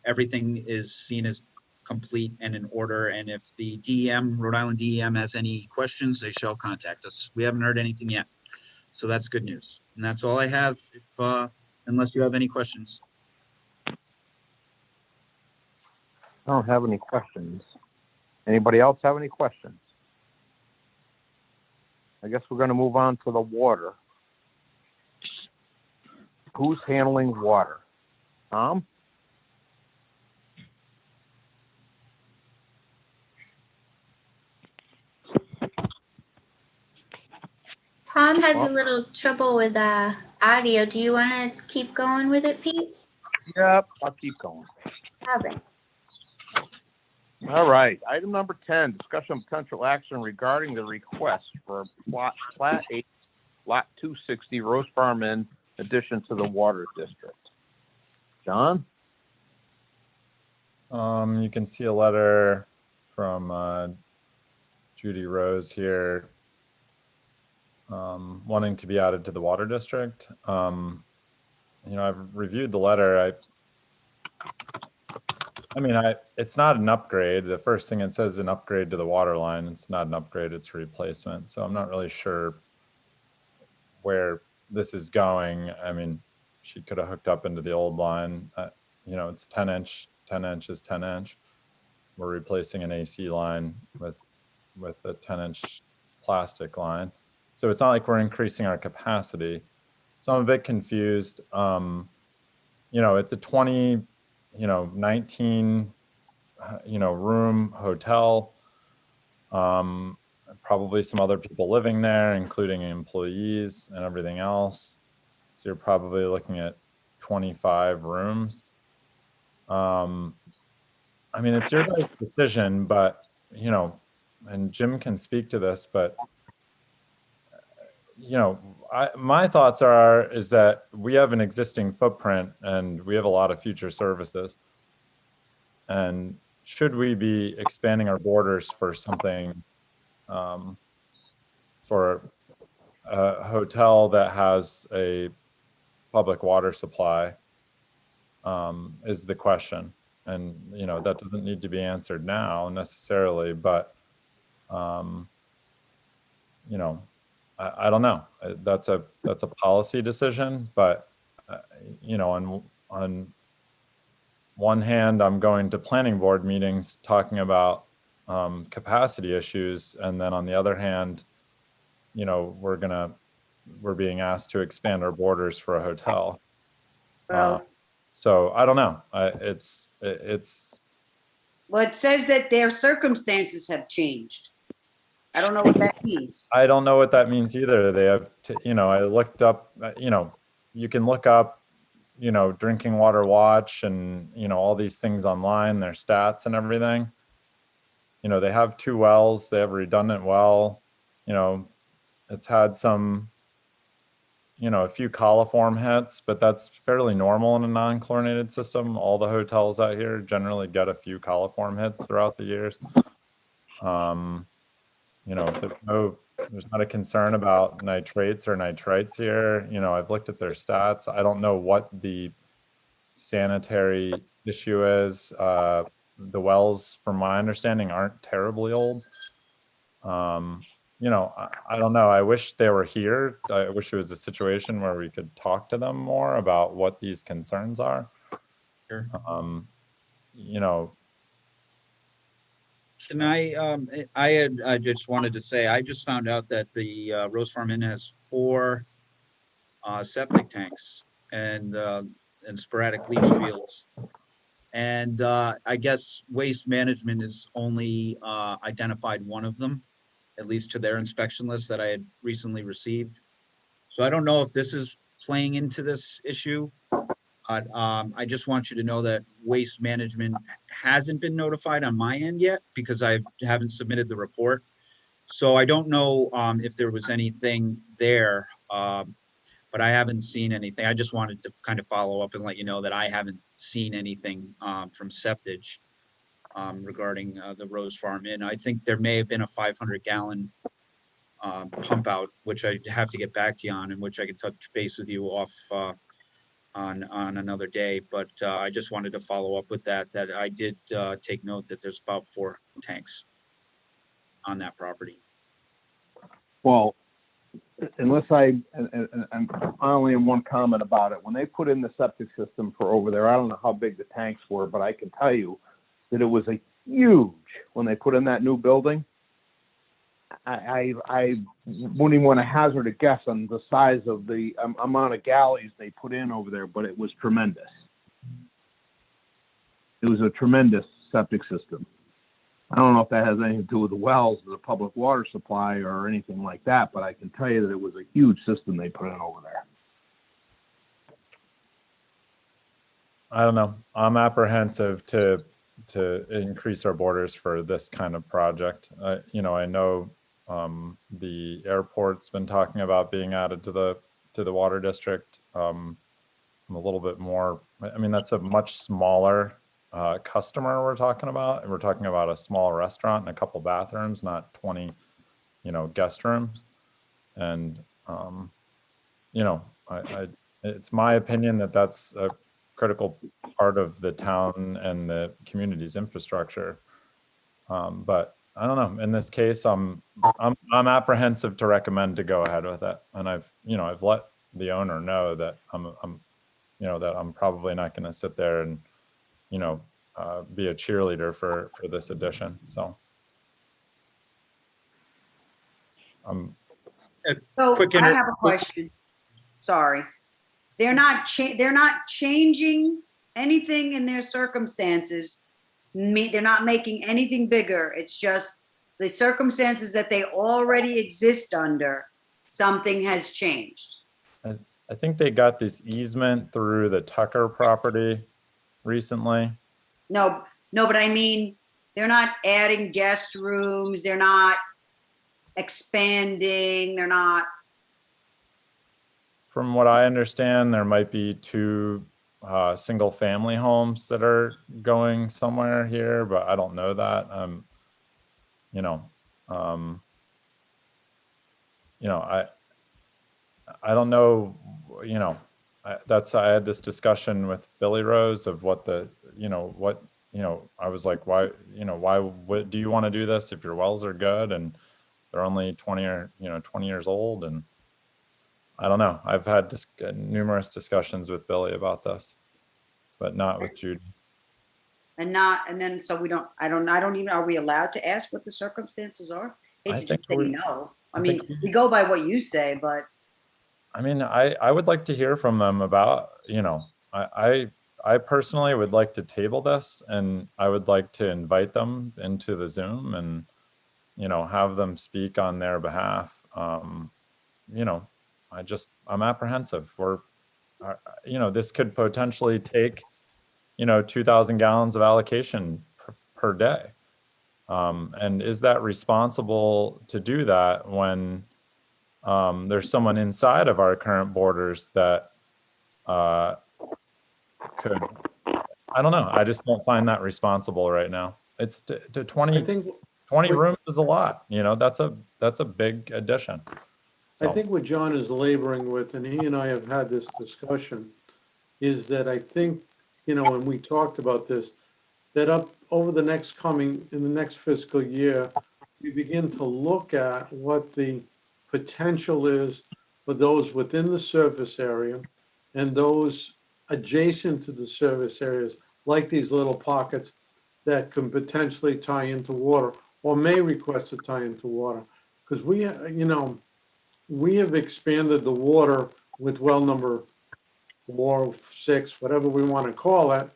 everything is seen as complete and in order. And if the DEM, Rhode Island DEM, has any questions, they shall contact us. We haven't heard anything yet, so that's good news. And that's all I have, unless you have any questions. I don't have any questions. Anybody else have any questions? I guess we're going to move on to the water. Who's handling water? Tom? Tom has a little trouble with audio. Do you want to keep going with it, Pete? Yep, I'll keep going. Okay. All right, item number 10, discussion of potential action regarding the request for Plat 8, Lot 260, Rose Farm Inn, addition to the Water District. John? You can see a letter from Judy Rose here, wanting to be added to the Water District. I've reviewed the letter. It's not an upgrade. The first thing it says is an upgrade to the water line. It's not an upgrade, it's a replacement. So I'm not really sure where this is going. I mean, she could have hooked up into the old line. It's 10 inch, 10 inches, 10 inch. We're replacing an AC line with a 10 inch plastic line. So it's not like we're increasing our capacity. So I'm a bit confused. It's a 19 room hotel, probably some other people living there, including employees and everything else. So you're probably looking at 25 rooms. It's your guys' decision, but and Jim can speak to this, but my thoughts is that we have an existing footprint and we have a lot of future services. And should we be expanding our borders for something, for a hotel that has a public water supply, is the question. And, that doesn't need to be answered now necessarily, but, I don't know. That's a policy decision, but on one hand, I'm going to planning board meetings talking about capacity issues, and then on the other hand, we're being asked to expand our borders for a hotel. Well, So I don't know. Well, it says that their circumstances have changed. I don't know what that means. I don't know what that means either. They have, I looked up, you can look up, drinking water watch and, all these things online, their stats and everything. They have 2 wells, they have a redundant well, it's had some, a few coliform hits, but that's fairly normal in a non-chlorinated system. All the hotels out here generally get a few coliform hits throughout the years. There's not a concern about nitrates or nitrites here. I've looked at their stats. I don't know what the sanitary issue is. The wells, from my understanding, aren't terribly old. I don't know. I wish they were here. I wish it was a situation where we could talk to them more about what these concerns are. Sure. Can I just wanted to say, I just found out that the Rose Farm Inn has 4 septic tanks and sporadic leach fields. And I guess Waste Management has only identified one of them, at least to their inspection list that I had recently received. So I don't know if this is playing into this issue. I just want you to know that Waste Management hasn't been notified on my end yet because I haven't submitted the report. So I don't know if there was anything there, but I haven't seen anything. I just wanted to kind of follow up and let you know that I haven't seen anything from Septage regarding the Rose Farm Inn. I think there may have been a 500-gallon pump out, which I have to get back to you on, and which I could touch base with you off on another day. But I just wanted to follow up with that I did take note that there's about 4 tanks on that property. Well, unless and I only have one comment about it. When they put in the septic system for over there, I don't know how big the tanks were, but I can tell you that it was a huge, when they put in that new building. I wouldn't even want to hazard a guess on the size of the amount of galleys they put in over there, but it was tremendous. It was a tremendous septic system. I don't know if that has anything to do with the wells, the public water supply, or anything like that, but I can tell you that it was a huge system they put in over there. I don't know. I'm apprehensive to increase our borders for this kind of project. I know the airport's been talking about being added to the water district. I'm a little bit more. I mean, that's a much smaller customer we're talking about. We're talking about a small restaurant and a couple bathrooms, not 20, guest rooms. And it's my opinion that that's a critical part of the town and the community's infrastructure. But I don't know. In this case, I'm apprehensive to recommend to go ahead with it. And I've let the owner know that I'm probably not going to sit there and be a cheerleader for this addition. So So Quick I have a question. Sorry. They're not changing anything in their circumstances. They're not making anything bigger. It's just the circumstances that they already exist under, something has changed. I think they got this easement through the Tucker property recently. No, but I mean, they're not adding guest rooms. They're not expanding. They're not. From what I understand, there might be 2 single family homes that are going somewhere here, but I don't know that. I don't know, I had this discussion with Billy Rose of what I was like, why do you want to do this if your wells are good and they're only 20 years old? And I don't know. I've had numerous discussions with Billy about this, but not with Judy. So we don't, I don't even, are we allowed to ask what the circumstances are? Hate to just say no. I mean, we go by what you say, but. I mean, I would like to hear from them about, I personally would like to table this, and I would like to invite them into the Zoom and, you know, have them speak on their behalf. You know, I'm apprehensive. You know, this could potentially take, you know, 2,000 gallons of allocation per day. And is that responsible to do that when there's someone inside of our current borders that could, I don't know. I just don't find that responsible right now. It's to I 20 think, 20 what- rooms is a lot, you know, that's a big addition. I So, think what John is laboring with, and he and I have had this discussion, is that I think, you know, and we talked about this, that over the in the next fiscal year, we begin to look at what the potential is for those within the service area and those adjacent to the service areas, like these little pockets that can potentially tie into water or may request to tie into water. Because you know, we have expanded the water with well number 4, 6, whatever we want to call it.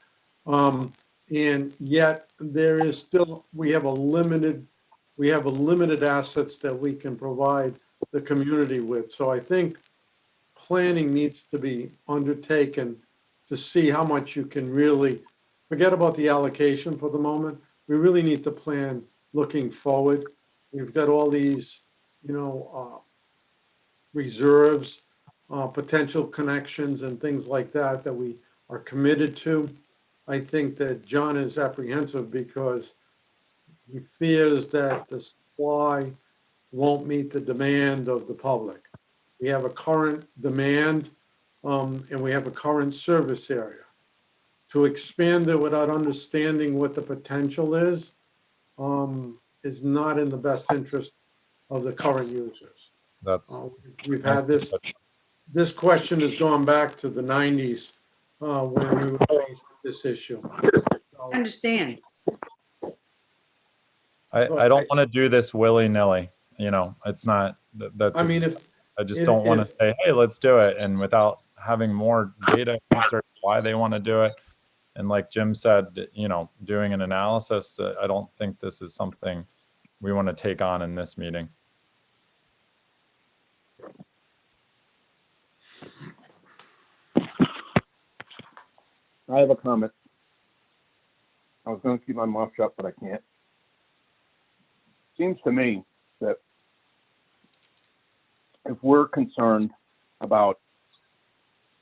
And yet there is still, we have a limited assets that we can provide the community with. So I think planning needs to be undertaken to see how much you can really, forget about the allocation for the moment. We really need to plan looking forward. We've got all these, you know, reserves, potential connections and things like that that we are committed to. I think that John is apprehensive because he fears that the supply won't meet the demand of the public. We have a current demand, and we have a current service area. To expand it without understanding what the potential is not in the best interest of the current users. that's, We've had this question has gone back to the 90s when we were faced with this issue. So, Understand. I don't want to do this willy-nilly, you know, it's not, that's, I mean, I just don't want to say, hey, let's do it. And without having more data, research why they want to do it. And like Jim said, you know, doing an analysis, I don't think this is something we want to take on in this meeting. I have a comment. I was going to keep my mouth shut, but I can't. Seems to me that if we're concerned about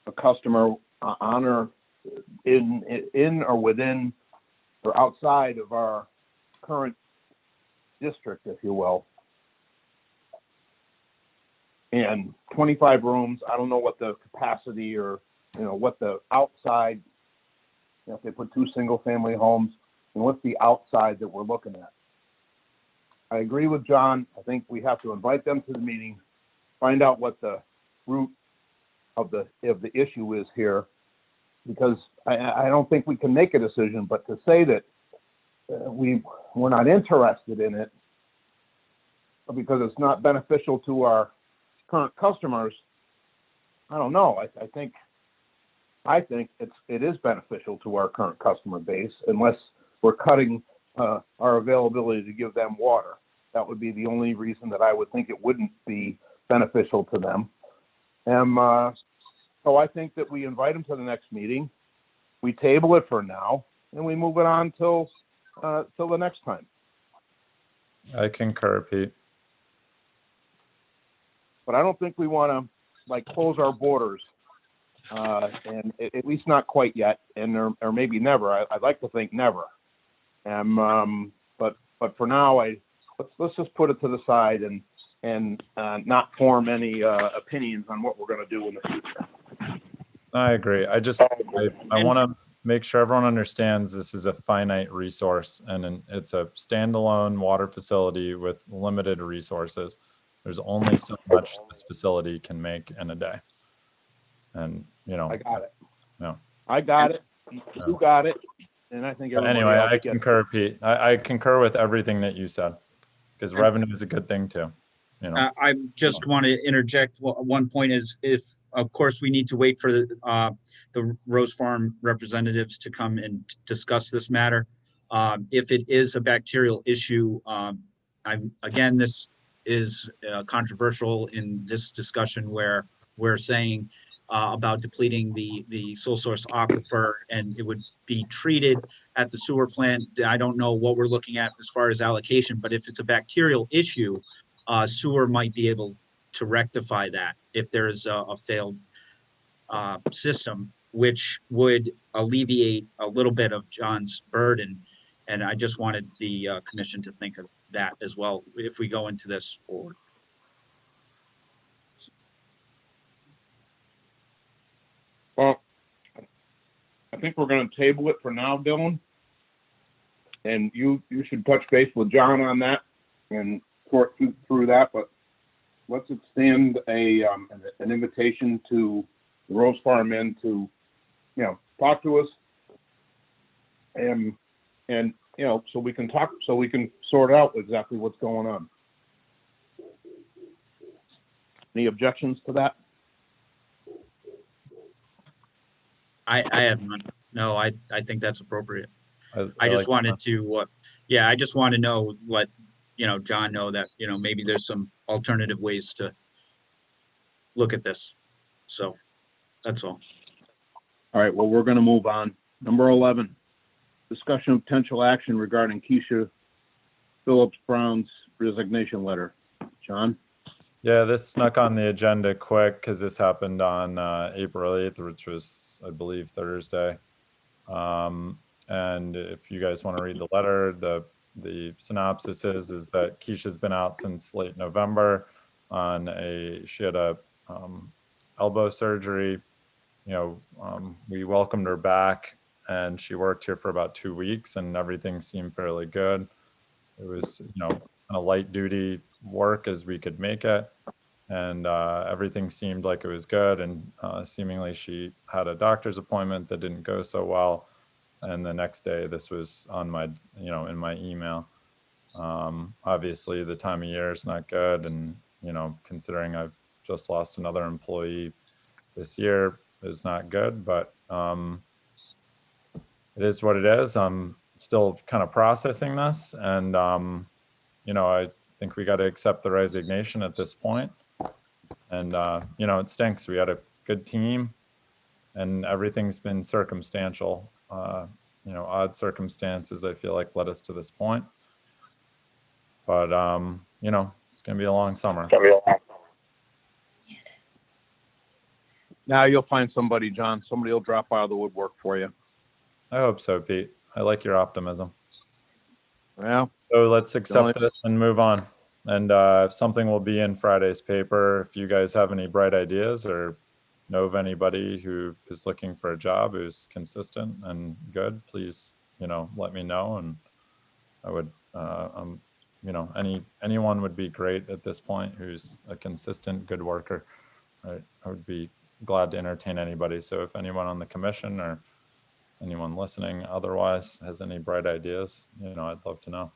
a customer on or in or within or outside of our current district, if you will, and 25 rooms, I don't know what the capacity or, you know, what the outside, you know, if they put 2 single-family homes, and what's the outside that we're looking at? I agree with John. I think we have to invite them to the meeting, find out what the root of the issue is here, because I don't think we can make a decision. But to say that we're not interested in it because it's not beneficial to our current customers, I don't know. I think it is beneficial to our current customer base, unless we're cutting our availability to give them water. That would be the only reason that I would think it wouldn't be beneficial to them. So I think that we invite them to the next meeting, we table it for now, and we move it on till the next time. I concur, Pete. But I don't think we want to like close our borders, and at least not quite yet, and or maybe never. I'd like to think never. But for now, let's just put it to the side and not form any opinions on what we're going to do in the future. I agree. I want to make sure everyone understands this is a finite resource, and it's a standalone water facility with limited resources. There's only so much this facility can make in a day. And, you know. I got it. No. I got it. You got it. And I think anyway, I concur, Pete. I concur with everything that you said, because revenue is a good thing too. You know. I just want to interject one point is if of course, we need to wait for the Rose Farm representatives to come and discuss this matter. If it is a bacterial issue, again, this is controversial in this discussion where we're saying about depleting the sole source aquifer, and it would be treated at the sewer plant. I don't know what we're looking at as far as allocation, but if it's a bacterial issue, sewer might be able to rectify that if there is a failed system, which would alleviate a little bit of John's burden. And I just wanted the commission to think of that as well if we go into this forward. Well, I think we're going to table it for now, Dylan. And you should touch base with John on that and sort through that. But let's extend an invitation to the Rose Farm Inn to, talk to us, and so we can talk, so we can sort out exactly what's going on. Any objections to that? I have none. No, I think that's appropriate. I just like wanted that. to, I just want to know, let John know that, maybe there's some alternative ways to look at this. So that's all. All right, well, we're going to move on. Number 11, discussion of potential action regarding Keisha Phillips Brown's resignation letter. John? Yeah, this snuck on the agenda quick because this happened on April 8th, which was, I believe, Thursday. And if you guys want to read the letter, the synopsis is that Keisha's been out since late November she had a elbow surgery. We welcomed her back and she worked here for about 2 weeks and everything seemed fairly good. It was, kind of light duty work as we could make it. And everything seemed like it was good. And seemingly she had a doctor's appointment that didn't go so well. And the next day, this was on my, in my email. Obviously, the time of year is not good. And, considering I've just lost another employee this year is not good. But it is what it is. I'm still kind of processing this. And, I think we got to accept the resignation at this point. And, it stinks. We had a good team and everything's been circumstantial. Odd circumstances, I feel like, led us to this point. But, it's going to be a long summer. Now you'll find somebody, John. Somebody will drop out of the woodwork for you. I hope so, Pete. I like your optimism. Well, so let's accept this and move on. And something will be in Friday's paper. If you guys have any bright ideas or know of anybody who is looking for a job who's consistent and good, please, let me know. And I would, anyone would be great at this point who's a consistent, good worker. I would be glad to entertain anybody. So if anyone on the commission or anyone listening otherwise has any bright ideas, I'd love to know.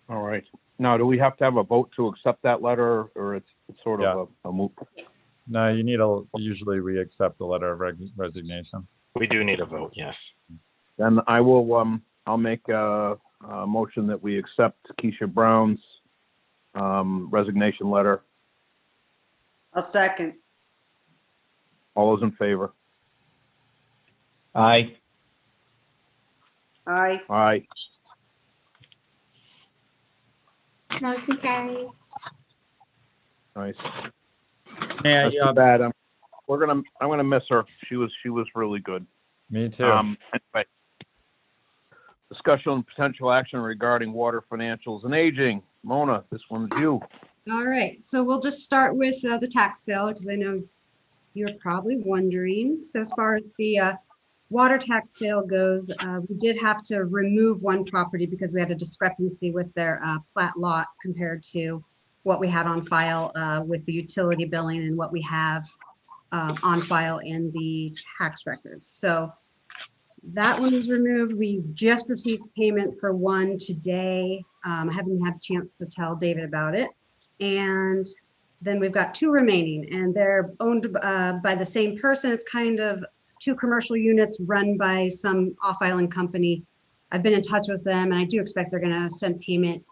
All right. Now, do we have to have a vote to accept that letter, or it's sort of a moot? No, usually we accept the letter of resignation. We do need a vote, yes. Then I will, I'll make a motion that we accept Keisha Brown's resignation letter. I'll second. All those in favor? Aye. Aye. Aye. Motion carries. Nice. May That's I, too bad. I'm gonna miss her. She was really good. Me too. Anyway, discussion on potential action regarding water financials and aging. Mona, this one's you. All right, so we'll just start with the tax sale because I know you're probably wondering. So as far as the water tax sale goes, we did have to remove one property because we had a discrepancy with their plat lot compared to what we had on file with the utility billing and what we have on file in the tax records. So that one was removed. We just received payment for one today. I haven't had a chance to tell David about it. And then we've got 2 remaining, and they're owned by the same person. It's kind of 2 commercial units run by some off-island company. I've been in touch with them, and I do expect they're going to send payment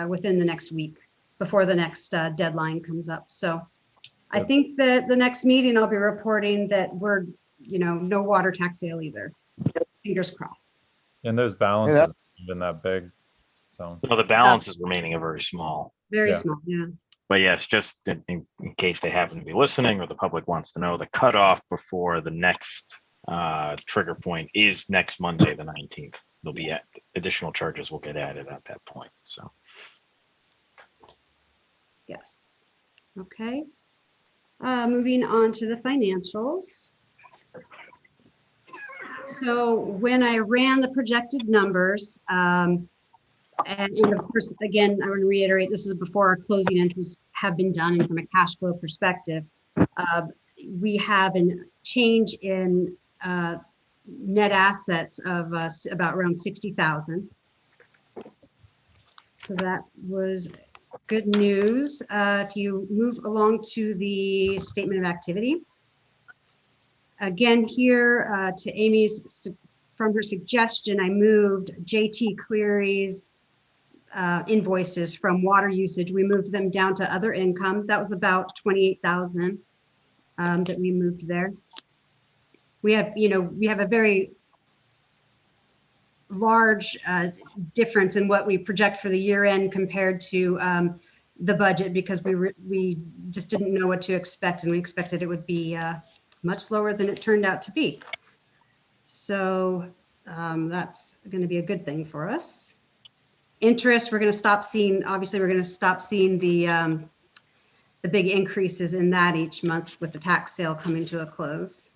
within the next week, before the next deadline comes up. So I Good. think that the next meeting I'll be reporting that we're, no water tax sale either. Fingers crossed. And those balances aren't even that big, so. No, the balances remaining are very small. Very Yeah. small, yeah. But yes, just in case they happen to be listening or the public wants to know, the cutoff before the next trigger point is next Monday, the 19th. There'll be additional charges will get added at that point. So Yes. Okay. Moving on to the financials. So when I ran the projected numbers, and of course, again, I want to reiterate, this is before our closing entries have been done, and from a cash flow perspective, we have a change in net assets of about around 60,000. So that was good news. If you move along to the statement of activity. Again, here to Amy's, from her suggestion, I moved JT Cleary's invoices from water usage. We moved them down to other income. That was about 28,000 that we moved there. We have, we have a very large difference in what we project for the year end compared to the budget, because we just didn't know what to expect, and we expected it would be much lower than it turned out to be. So that's going to be a good thing for us. Interest, we're going to stop seeing, obviously we're going to stop seeing the big increases in that each month with the tax sale coming to a close.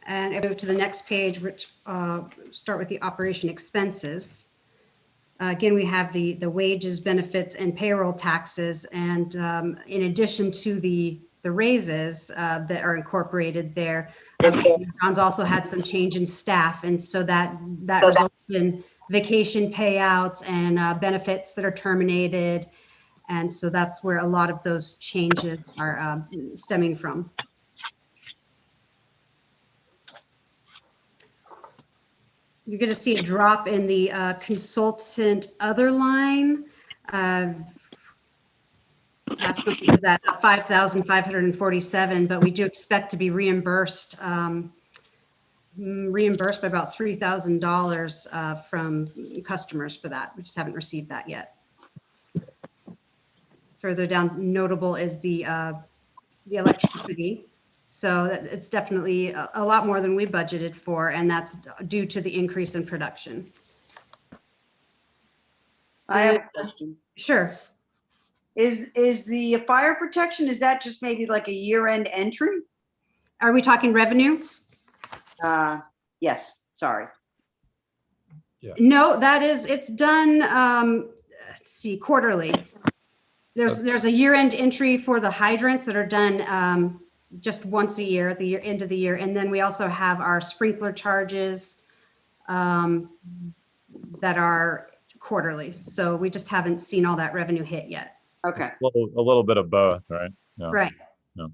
And if we go to the next page, which start with the operation expenses. Again, we have the wages, benefits, and payroll taxes. And in addition to the raises that are incorporated there, John's also had some change in staff. And so that results in vacation payouts and benefits that are terminated. And so that's where a lot of those changes are stemming from. You're going to see a drop in the consultant other line. Last month was that 5,547, but we do expect to be reimbursed by about $3,000 from customers for that. We just haven't received that yet. Further down, notable is the electricity. So it's definitely a lot more than we budgeted for, and that's due to the increase in production. I have a question. Sure. Is the fire protection, is that just maybe like a year-end entry? Are we talking revenue? Yes, sorry. Yeah. No, it's done, let's see, quarterly. There's a year-end entry for the hydrants that are done just once a year at the end of the year. And then we also have our sprinkler charges that are quarterly. So we just haven't seen all that revenue hit yet. Okay. A little bit of both, right? Yeah. Right. Yeah.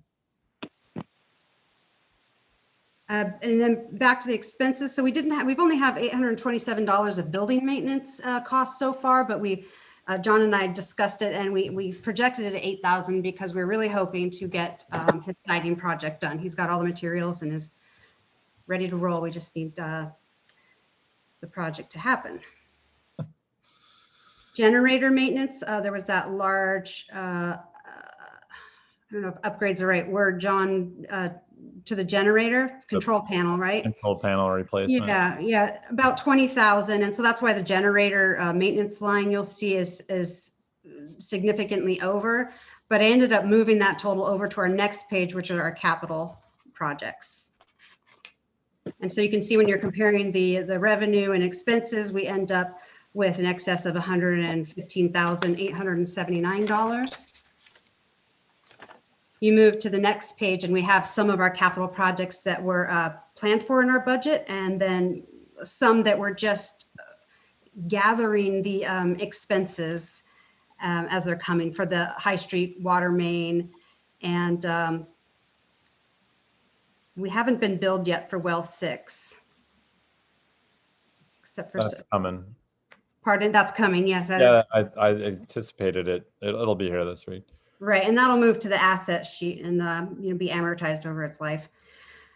And then back to the expenses. So we've only have $827 of building maintenance costs so far, but John and I discussed it, and we projected it at 8,000 because we're really hoping to get his siding project done. He's got all the materials and is ready to roll. We just need the project to happen. Generator maintenance, there was that large, I don't know if upgrade's the right word, John, to the generator control panel, right? Control panel replacement. Yeah, about 20,000. And so that's why the generator maintenance line you'll see is significantly over. But I ended up moving that total over to our next page, which are our capital projects. And so you can see when you're comparing the revenue and expenses, we end up with an excess of $115,879. You move to the next page and we have some of our capital projects that were planned for in our budget, and then some that were just gathering the expenses as they're coming for the High Street water main. And we haven't been billed yet for well 6. Except for, That's coming. pardon, that's coming, yes. That Yeah, is, I anticipated it. It'll be here this week. right, and that'll move to the asset sheet and be amortized over its life.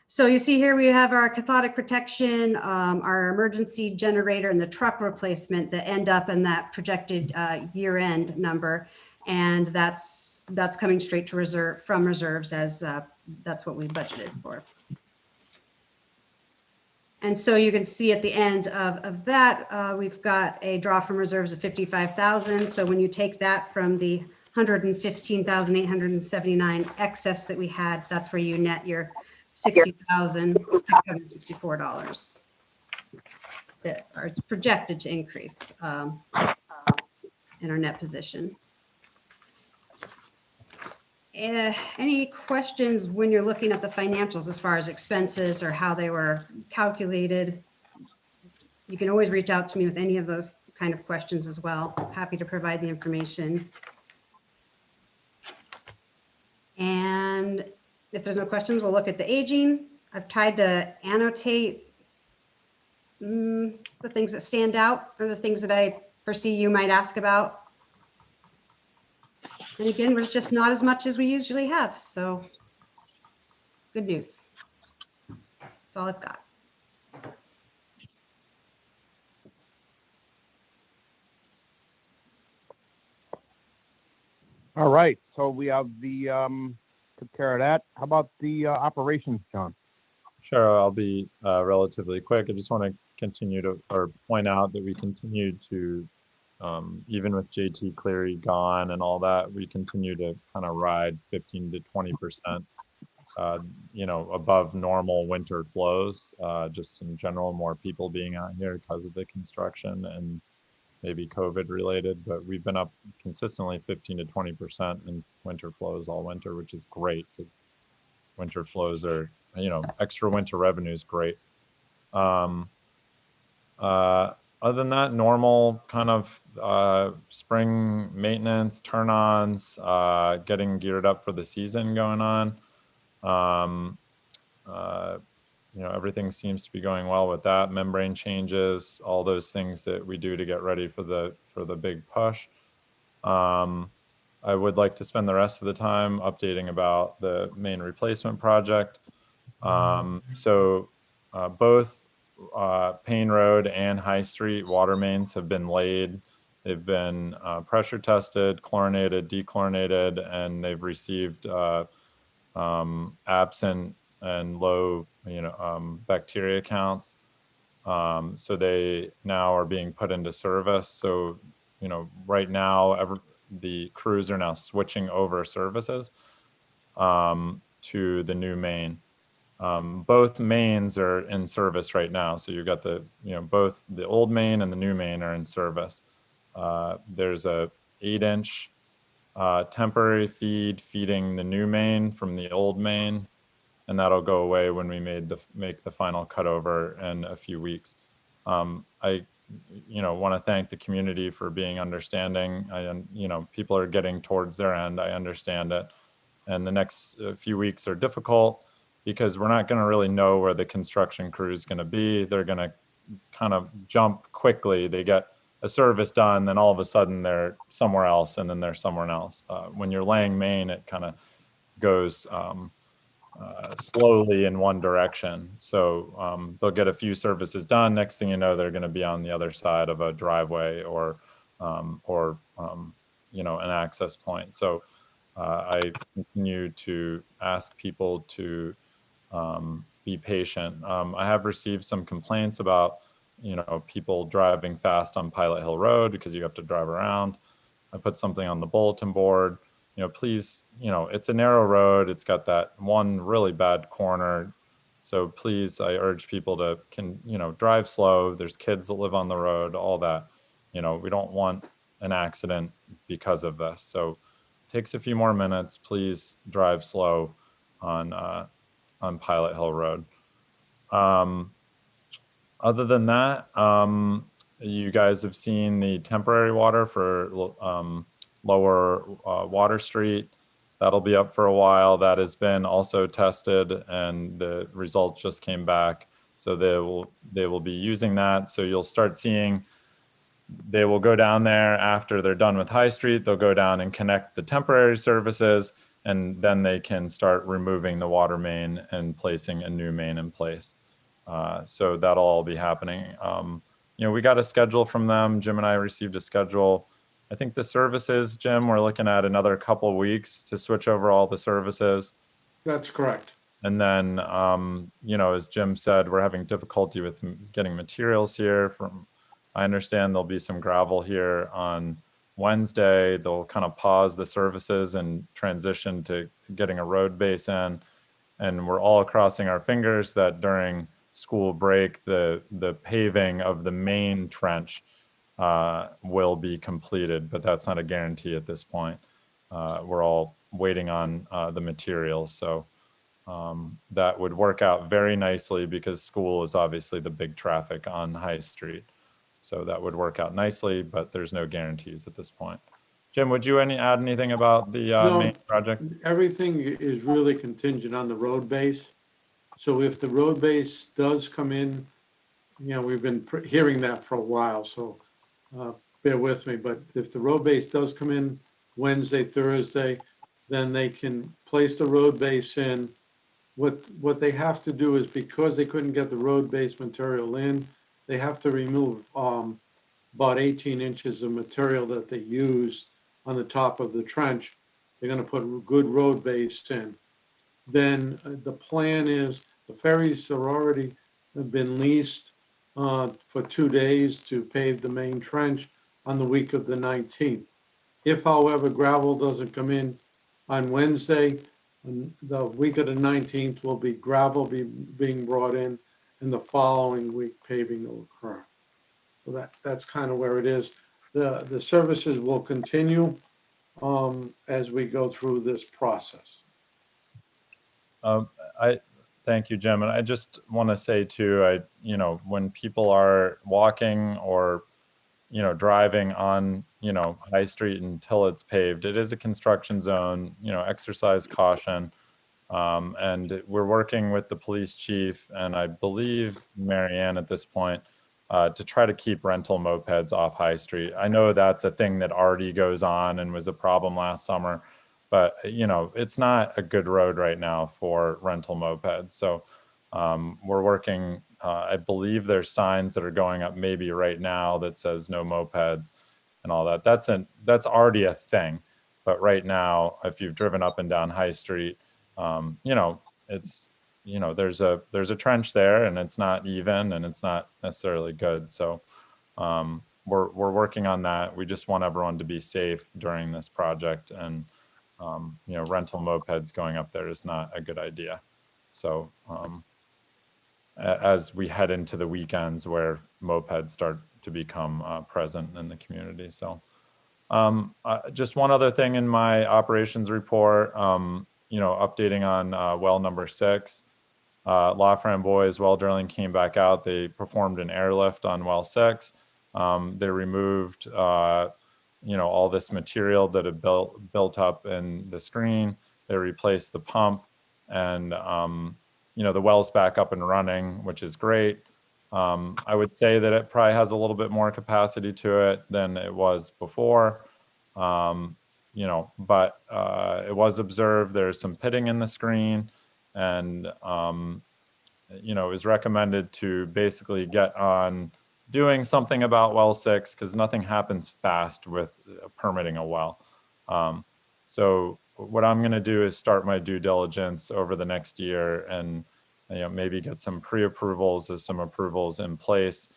So you see here we have our cathodic protection, our emergency generator, and the truck replacement that end up in that projected year-end number, and that's coming straight to from reserves, as that's what we budgeted for. And so you can see at the end of that, we've got a draw from reserves of 55,000. So when you take that from the 115,879 excess that we had, that's where you net your $60,664 that are projected to increase in our net position. Any questions when you're looking at the financials as far as expenses or how they were calculated? You can always reach out to me with any of those kind of questions as well. Happy to provide the information. And if there's no questions, we'll look at the aging. I've tried to annotate the things that stand out or the things that I foresee you might ask about. And again, there's just not as much as we usually have. So good news. That's all I've got. All right, so we have the, took care of that. How about the operations, John? Sure, I'll be relatively quick. I just want to continue to, or point out that we continue to, even with JT Cleary gone and all that, we continue to kind of ride 15 to 20%, above normal winter flows, just in general, more people being out here because of the construction and maybe COVID related, but we've been up consistently 15 to 20% in winter flows all winter, which is great because winter flows are, extra winter revenue is great. Other than that, normal kind of spring maintenance, turn-ons, getting geared up for the season going on. Everything seems to be going well with that. Membrane changes, all those things that we do to get ready for the big push. I would like to spend the rest of the time updating about the main replacement project. So both Payne Road and High Street water mains have been laid. They've been pressure tested, chlorinated, dechlorinated, and they've received absent and low, bacteria counts. So they now are being put into service. So, right now, the crews are now switching over services to the new main. Both mains are in service right now. So you've got both the old main and the new main are in service. There's a 8-inch temporary feed feeding the new main from the old main, and that'll go away when we make the final cutover in a few weeks. I want to thank the community for being understanding. People are getting towards their end. I understand it. And the next few weeks are difficult because we're not going to really know where the construction crew is going to be. They're going to kind of jump quickly. They get a service done, then all of a sudden they're somewhere else, and then they're somewhere else. When you're laying main, it kind of goes slowly in one direction. So they'll get a few services done. Next thing you know, they're going to be on the other side of a driveway or an access point. So I continue to ask people to be patient. I have received some complaints about, people driving fast on Pilot Hill Road because you have to drive around. I put something on the bulletin board. Please, it's a narrow road. It's got that one really bad corner. So please, I urge people to drive slow. There's kids that live on the road, all that. We don't want an accident because of this. So it takes a few more minutes. Please drive slow on Pilot Hill Road. Other than that, you guys have seen the temporary water for lower Water Street. That'll be up for a while. That has been also tested and the results just came back. So they will be using that. So you'll start seeing, they will go down there after they're done with High Street. They'll go down and connect the temporary services, and then they can start removing the water main and placing a new main in place. So that'll all be happening. You know, we got a schedule from them. Jim and I received a schedule. I think the services, Jim, we're looking at another couple of weeks to switch over all the services. That's correct. And then, you know, as Jim said, we're having difficulty with getting materials here. From, I understand there'll be some gravel here on Wednesday. They'll kind of pause the services and transition to getting a road base in. And we're all crossing our fingers that during school break, the paving of the main trench will be completed, but that's not a guarantee at this point. We're all waiting on the materials. So that would work out very nicely because school is obviously the big traffic on High Street. So that would work out nicely, but there's no guarantees at this point. Jim, would you add anything about the No, main project? everything is really contingent on the road base. So if the road base does come in, you know, we've been hearing that for a while, so bear with me. But if the road base does come in Wednesday, Thursday, then they can place the road base in. What they have to do is, because they couldn't get the road base material in, they have to remove about 18 inches of material that they used on the top of the trench. They're going to put a good road base in. Then the plan is the ferries are already been leased for 2 days to pave the main trench on the week of the 19th. If, however, gravel doesn't come in on Wednesday, the week of the 19th will be gravel being brought in, and the following week paving will occur. So that's kind of where it is. The services will continue as we go through this process. I thank you, Jim. And I just want to say too, you know, when people are walking or, you know, driving on, you know, High Street until it's paved, it is a construction zone, you know, exercise caution. And we're working with the police chief and I believe Marianne at this point to try to keep rental mopeds off High Street. I know that's a thing that already goes on and was a problem last summer. But, you know, it's not a good road right now for rental mopeds. So we're working, I believe there's signs that are going up maybe right now that says no mopeds and all that. That's already a thing. But right now, if you've driven up and down High Street, you know, it's, you know, there's a trench there and it's not even and it's not necessarily good. So we're working on that. We just want everyone to be safe during this project, and you know, rental mopeds going up there is not a good idea. So as we head into the weekends where mopeds start to become present in the community. So just one other thing in my operations report, you know, updating on well number 6. La Framboise well drilling came back out. They performed an airlift on well 6. They removed you know, all this material that had built up in the screen. They replaced the pump, and you know, the well's back up and running, which is great. I would say that it probably has a little bit more capacity to it than it was before. You know, but it was observed there's some pitting in the screen, and you know, it was recommended to basically get on doing something about well 6, because nothing happens fast with permitting a well. So what I'm going to do is start my due diligence over the next year and, you know, maybe get some pre-approvals of some approvals in place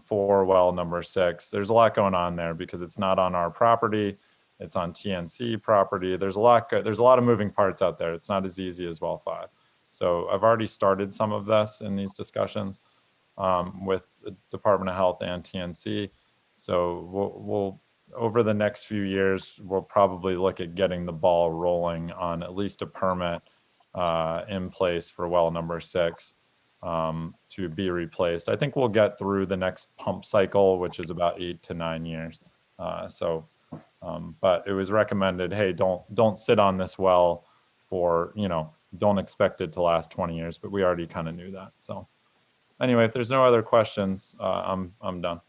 for well number 6. There's a lot going on there because it's not on our property. It's on TNC property. There's a lot of moving parts out there. It's not as easy as well 5. So I've already started some of this in these discussions with the Department of Health and TNC. So we'll over the next few years, we'll probably look at getting the ball rolling on at least a permit in place for well number 6. to be replaced. I think we'll get through the next pump cycle, which is about 8 to 9 years. But it was recommended, hey, don't sit on this well for, don't expect it to last 20 years, but we already kind of knew that. So anyway, if there's no other questions, I'm done.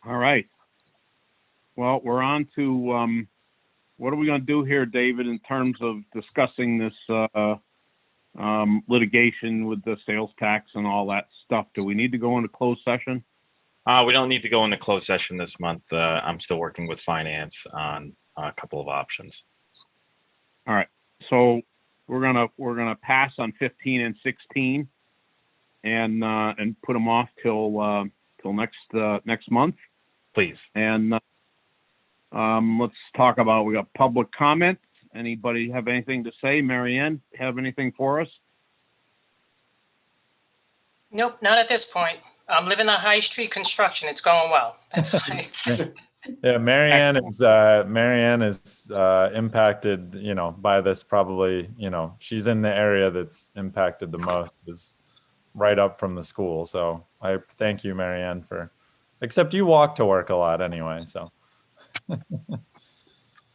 All right. Well, we're on to, what are we going to do here, David, in terms of discussing this litigation with the sales tax and all that stuff? Do we need to go into closed session? We don't need to go into closed session this month. I'm still working with finance on a couple of options. All right. So we're gonna pass on 15 and 16 and put them off till next month. Please. And let's talk about, we got public comment. Anybody have anything to say? Mary Ann, have anything for us? Nope, not at this point. I'm living the high street construction. It's going well. That's fine. Yeah, Marianne is impacted, by this probably, she's in the area that's impacted the most, is right up from the school. So I thank you, Marianne, except you walk to work a lot anyway, so.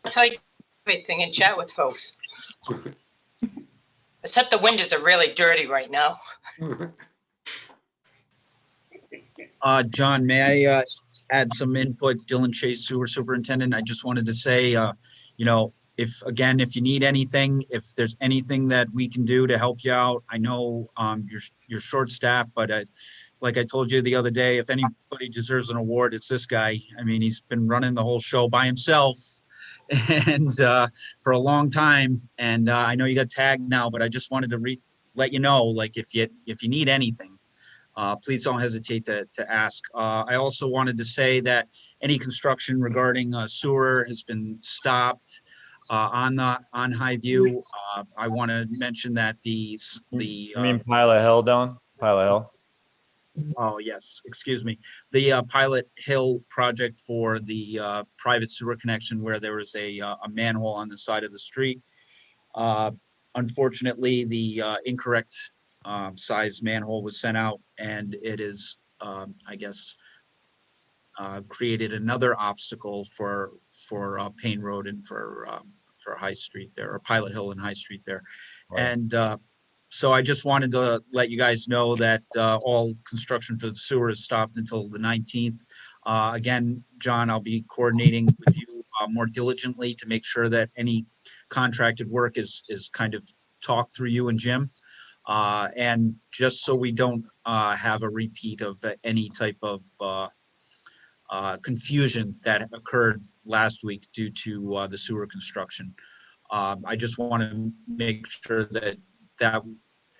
That's how you do everything and chat with folks. Except the windows are really dirty right now. John, may I add some input? Dylan Chase, Sewer Superintendent. I just wanted to say, if you need anything, if there's anything that we can do to help you out, I know you're short-staffed, but like I told you the other day, if anybody deserves an award, it's this guy. I mean, he's been running the whole show by himself and for a long time. And I know you got tagged now, but I just wanted to let you know, like, if you need anything, please don't hesitate to ask. I also wanted to say that any construction regarding sewer has been stopped on Highview. I want to mention that you mean Pilot Hill, Dylan? Pilot Hill? Oh, yes, excuse me. The Pilot Hill project for the private sewer connection where there was a manhole on the side of the street. Unfortunately, the incorrect size manhole was sent out, and it is, I guess, created another obstacle for Payne Road and for High Street there, or Pilot Hill and High Street there. Right. And so I just wanted to let you guys know that all construction for the sewer is stopped until the 19th. Again, John, I'll be coordinating with you more diligently to make sure that any contracted work is kind of talked through you and Jim. And just so we don't have a repeat of any type of confusion that occurred last week due to the sewer construction. I just want to make sure that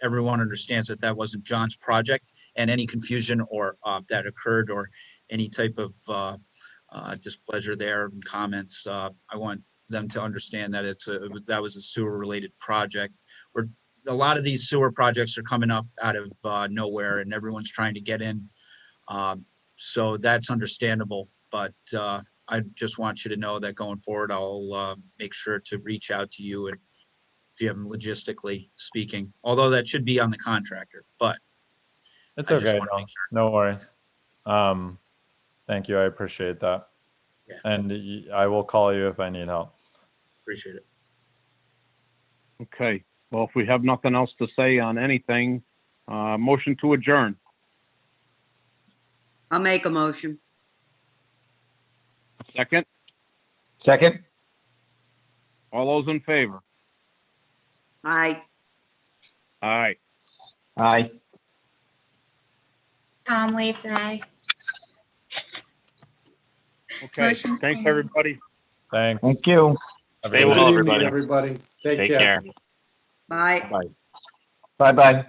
everyone understands that wasn't John's project, and any confusion or that occurred, or any type of displeasure there and comments. I want them to understand that that was a sewer related project. A lot of these sewer projects are coming up out of nowhere, and everyone's trying to get in. So that's understandable, but I just want you to know that going forward, I'll make sure to reach out to you and Jim, logistically speaking, although that should be on the contractor, but it's okay. No worries. Thank you. I appreciate that. Yeah. And I will call you if I need help. Appreciate it. Okay. Well, if we have nothing else to say on anything, motion to adjourn. I'll make a motion. Second. Second. All those in favor? Aye. Aye. Aye. Tom waves aye. Okay. Motion Thanks, carried. everybody. Thanks. Thank you. Stay Good well, evening, everybody. everybody. Take Take care. care. Bye. Bye. Bye-bye.